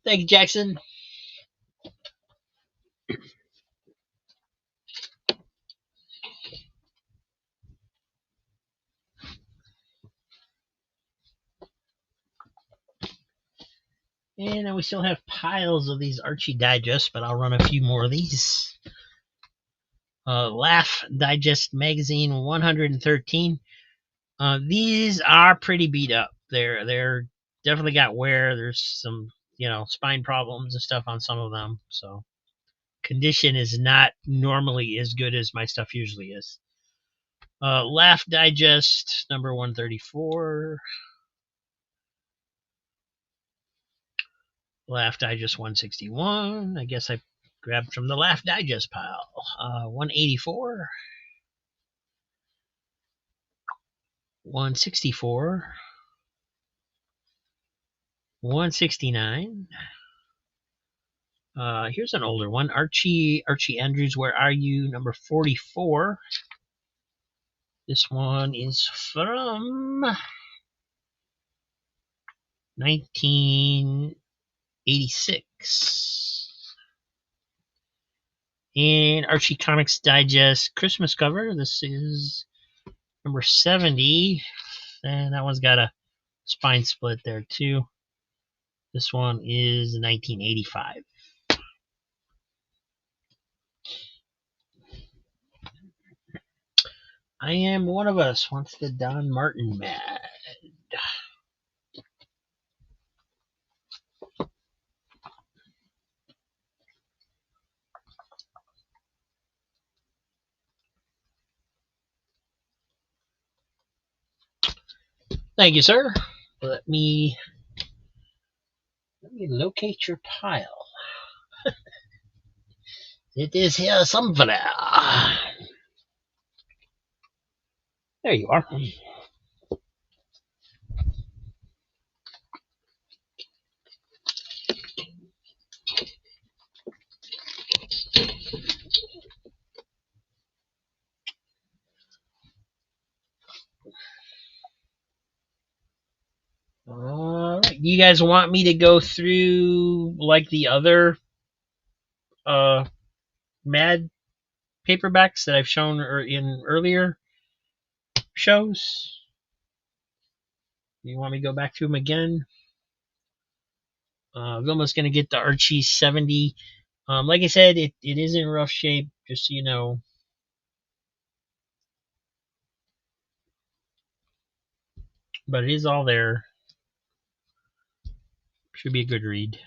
Thank you, Jackson. And then we still have piles of these Archie Digests, but I'll run a few more of these. Laugh Digest Magazine 113. These are pretty beat up. They're definitely got wear. There's some spine problems and stuff on some of them. So condition is not normally as good as my stuff usually is. Laugh Digest number 134. Laugh Digest 161. I guess I grabbed from the Laugh Digest pile. 184. 164. 169. Here's an older one. Archie Andrews, Where Are You? Number 44. This one is from 1986. And Archie Comics Digest Christmas cover. This is number 70. And that one's got a spine split there too. This one is 1985. I Am One of Us wants the Don Martin Mad. Thank you, sir. Let me locate your pile. It is here somewhere. There you are. All right. You guys want me to go through like the other Mad paperbacks that I've shown in earlier shows? You want me to go back to them again? Vilma's going to get the Archie 70. Like I said, it is in rough shape, just so you know. But it is all there. Should be a good read.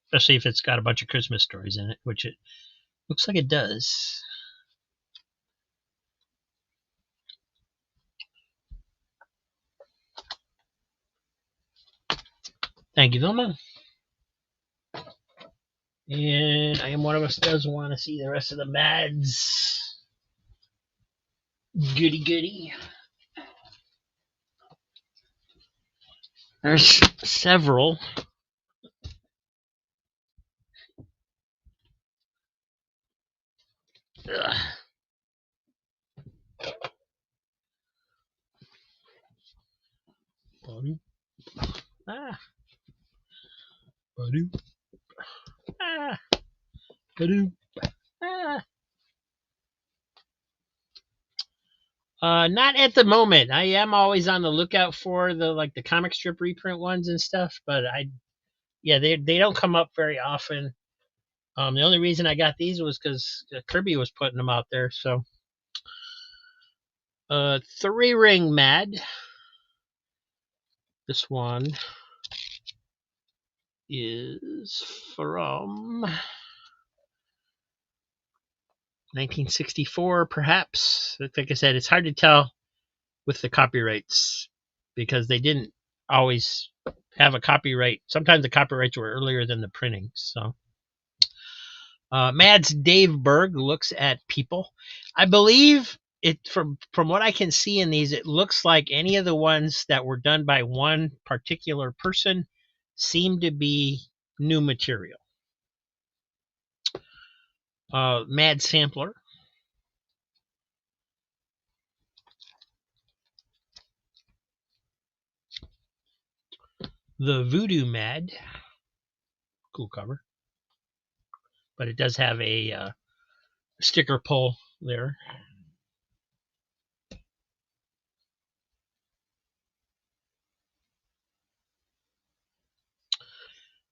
Especially if it's got a bunch of Christmas stories in it, which it looks like it does. Thank you, Vilma. And I Am One of Us does want to see the rest of the Mads. Goody goody. There's several. Ugh. Ah. Ah. Not at the moment. I am always on the lookout for the comic strip reprint ones and stuff, but they don't come up very often. The only reason I got these was because Kirby was putting them out there. So, 3-Ring Mad. This one is from 1964, perhaps. Like I said, it's hard to tell with the copyrights because they didn't always have a copyright. Sometimes the copyrights were earlier than the printing. So, Mads Dave Berg looks at people. I believe it from what I can see in these, it looks like any of the ones that were done by one particular person seem to be new material. Mad Sampler. The Voodoo Mad. Cool cover. But it does have a sticker pull there.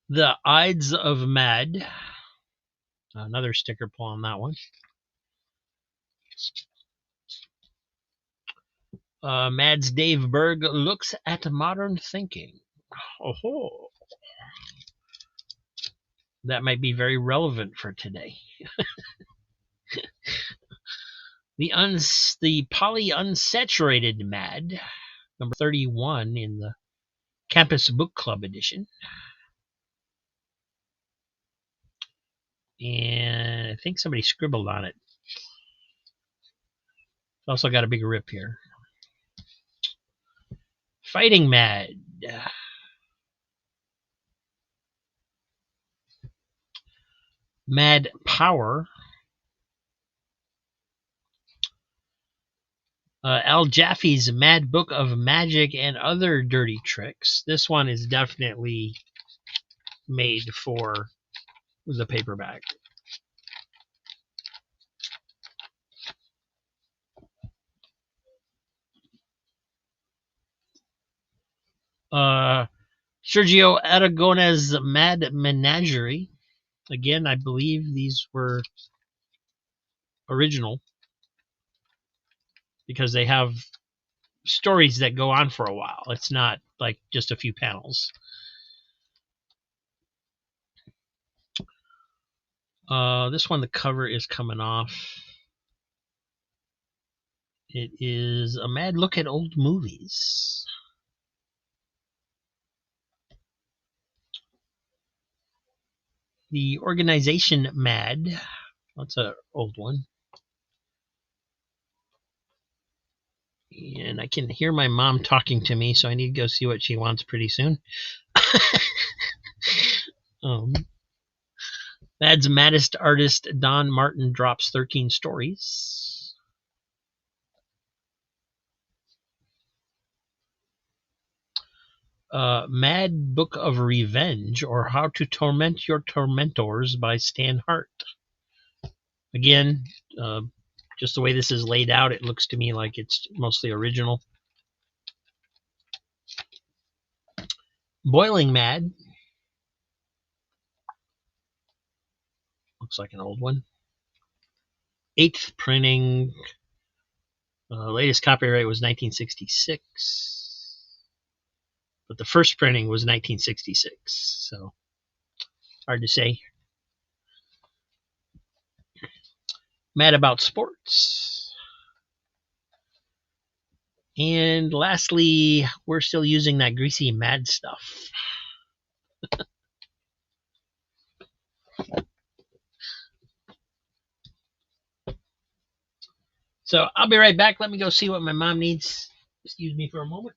The Ides of Mad. Another sticker pull on that one. Mad's Dave Berg looks at modern thinking. Oh, that might be very relevant for today. The Poly Unsaturated Mad, number 31 in the Campus Book Club edition. And I think somebody scribbled on it. It's also got a big rip here. Fighting Mad. Mad Power. Al Jaffe's Mad Book of Magic and Other Dirty Tricks. This one is definitely made for the paperback. Sergio Aragonés Mad Menagerie. Again, I believe these were original because they have stories that go on for a while. It's not like just a few panels. This one, the cover is coming off. It is a mad look at old movies. The Organization Mad. That's an old one. And I can hear my mom talking to me, so I need to go see what she wants pretty soon. Mad's maddest artist, Don Martin, drops 13 stories. Mad Book of Revenge, or How to Torment Your Tormentors by Stan Hart. Again, just the way this is laid out, it looks to me like it's mostly original. Boiling Mad. Looks like an old one. 8th printing. Latest copyright was 1966. But the first printing was 1966. So, hard to say. Mad About Sports. And lastly, we're still using that greasy Mad stuff. So I'll be right back. Let me go see what my mom needs. Excuse me for a moment.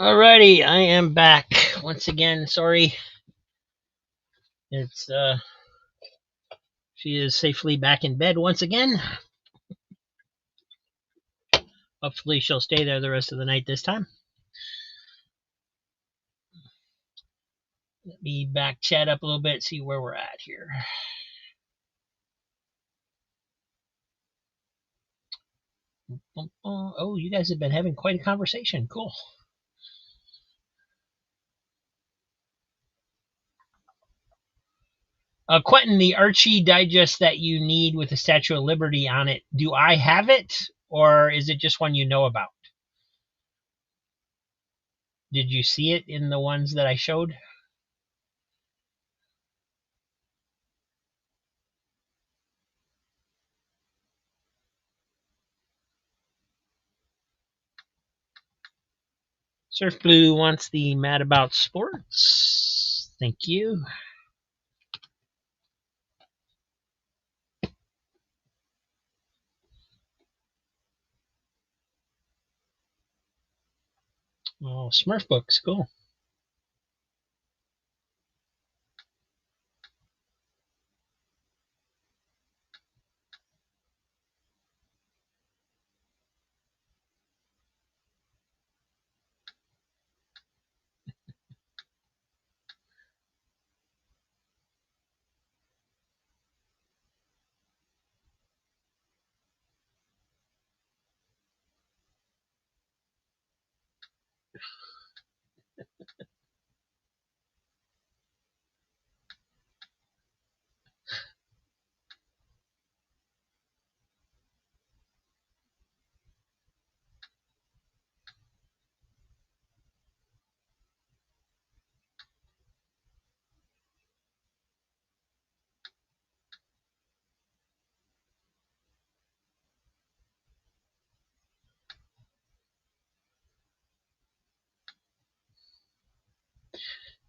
Alrighty, I am back once again. Sorry, it's she is safely back in bed once again. Hopefully, she'll stay there the rest of the night this time. Let me back chat up a little bit, see where we're at here. Oh, you guys have been having quite a conversation. Cool. Quentin, the Archie digest that you need with the Statue of Liberty on it, do I have it, or is it just one you know about? Did you see it in the ones that I showed? Surf Blue wants the Mad About Sports. Thank you. Oh, Smurf books, cool.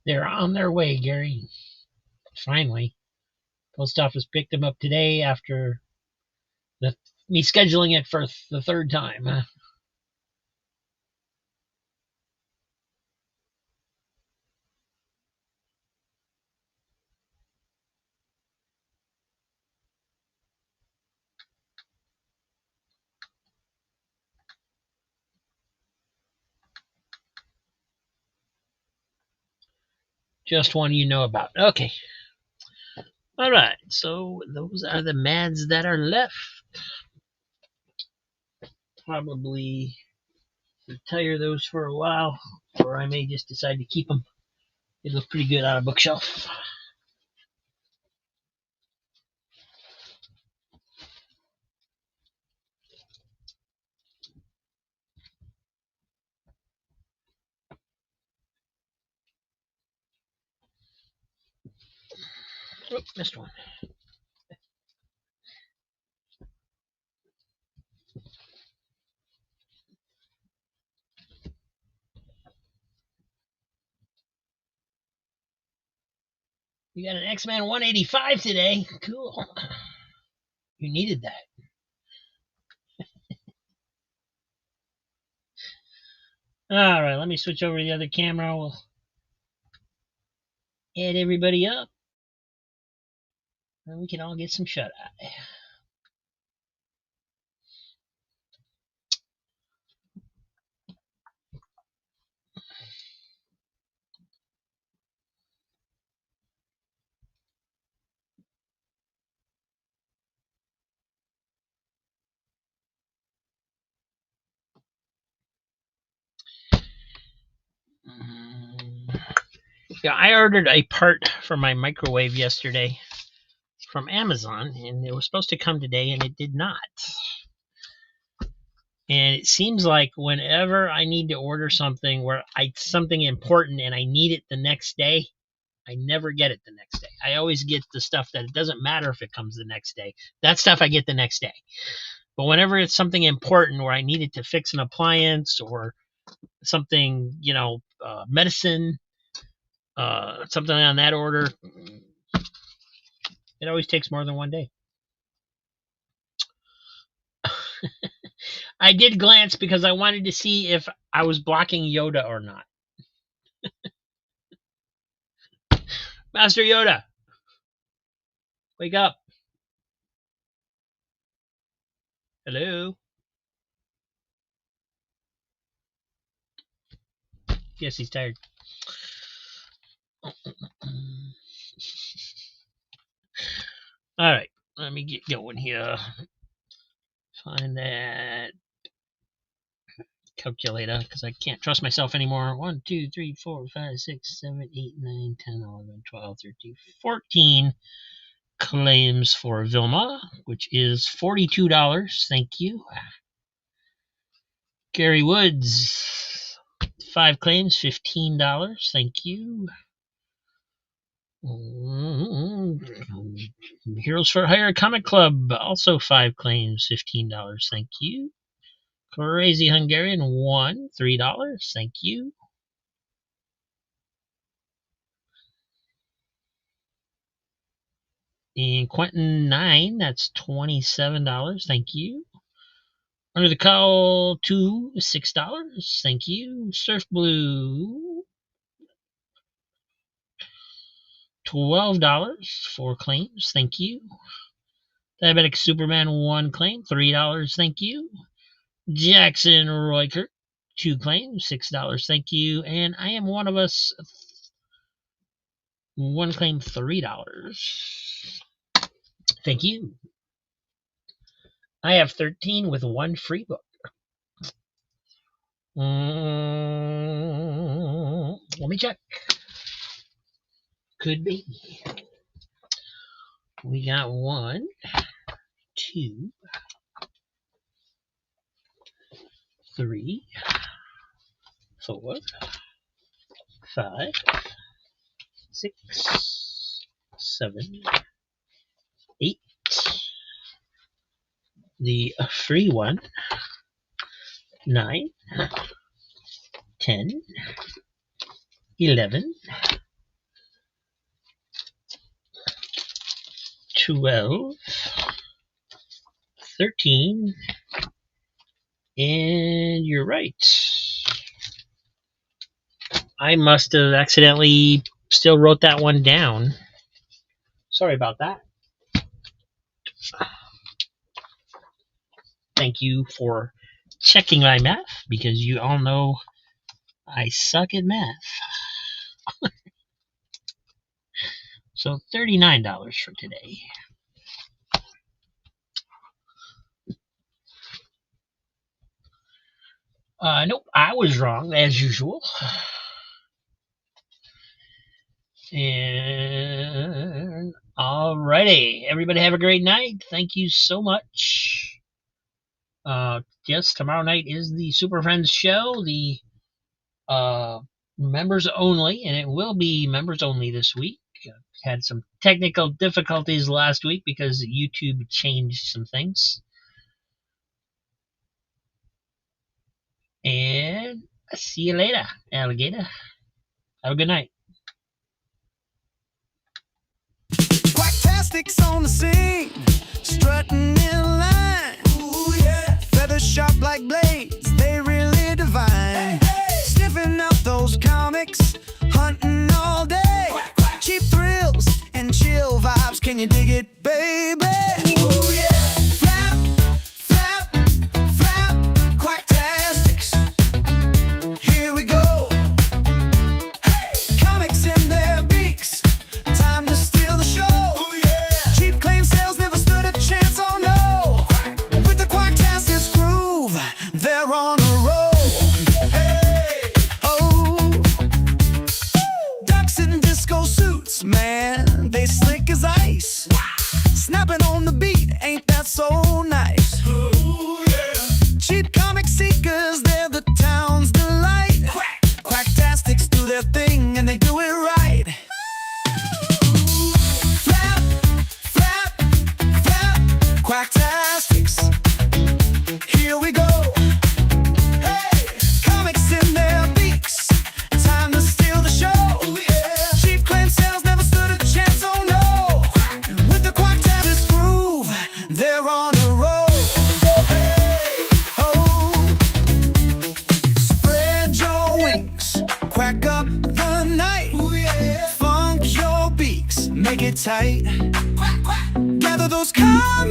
They're on their way, Gary. Finally. Post office picked them up today after me scheduling it for the third time. Just one you know about. Okay. All right. So those are the Mads that are left. Probably retire those for a while, or I may just decide to keep them. They look pretty good on a bookshelf. Oh, missed one. You got an X-Men 185 today. Cool. You needed that. All right, let me switch over to the other camera. We'll add everybody up, and we can all get some shut-eye. Yeah, I ordered a part for my microwave yesterday from Amazon, and it was supposed to come today, and it did not. And it seems like whenever I need to order something where something important and I need it the next day, I never get it the next day. I always get the stuff that it doesn't matter if it comes the next day. That stuff I get the next day. But whenever it's something important where I need it to fix an appliance or something, medicine, something on that order, it always takes more than one day. I did glance because I wanted to see if I was blocking Yoda or not. Master Yoda, wake up. Hello? Yes, he's tired. All right, let me get going here. Find that calculator because I can't trust myself anymore. 1, 2, 3, 4, 5, 6, 7, 8, 9, 10, 11, 12, 13, 14 claims for Vilma, which is $42. Thank you. Gary Woods, 5 claims, $15. Thank you. Heroes for Hire Comic Club, also 5 claims, $15. Thank you. Crazy Hungarian, $3. Thank you. And Quentin 9, that's $27. Thank you. Under the Cowl 2, $6. Thank you. Surf Blue, $12 for claims. Thank you. Diabetic Superman 1 claim, $3. Thank you. Jackson Roykert, 2 claims, $6. Thank you. And I Am One of Us, 1 claim, $3. Thank you. I have 13 with 1 free book. Let me check. Could be. We got 1, 2, 3, 4, 5, 6, 7, 8. The free one, 9, 10, 11, 12, 13, and you're right. I must have accidentally still wrote that one down. Sorry about that. Thank you for checking my math, because you all know I suck at math. So $39 for today. Nope, I was wrong as usual. And alrighty, everybody have a great night. Thank you so much. Yes, tomorrow night is the Super Friends show, the members only, and it will be members only this week. Had some technical difficulties last week because YouTube changed some things. And I'll see you later, alligator. Have a good night. Quacktastic's on the scene, strutting in line. Ooh, yeah. Feathers sharp like blades, they really divine. Hey, hey. Sniffing out those comics, hunting all day. Quack, quack. Cheap thrills and chill vibes, can you dig it, baby? Ooh, yeah. Flap, flap, flap, Quacktastics. Here we go. Hey. Comics in their beaks, time to steal the show. Ooh, yeah. Cheap claim sales never stood a chance, oh no. With the Quacktastics groove, they're on a roll. Hey, oh, ducks in disco suits, man, they slick as ice. Snapping on the beat, ain't that so nice? Ooh, yeah. Cheap comic seekers, they're the town's delight. Quacktastics do their thing and they do it right. Flap, flap, flap, Quacktastics. Here we go. Hey, comics in their beaks, time to steal the show. Ooh, yeah. Cheap claim sales never stood a chance, oh no. With the Quacktastics groove, they're on a roll. those comics.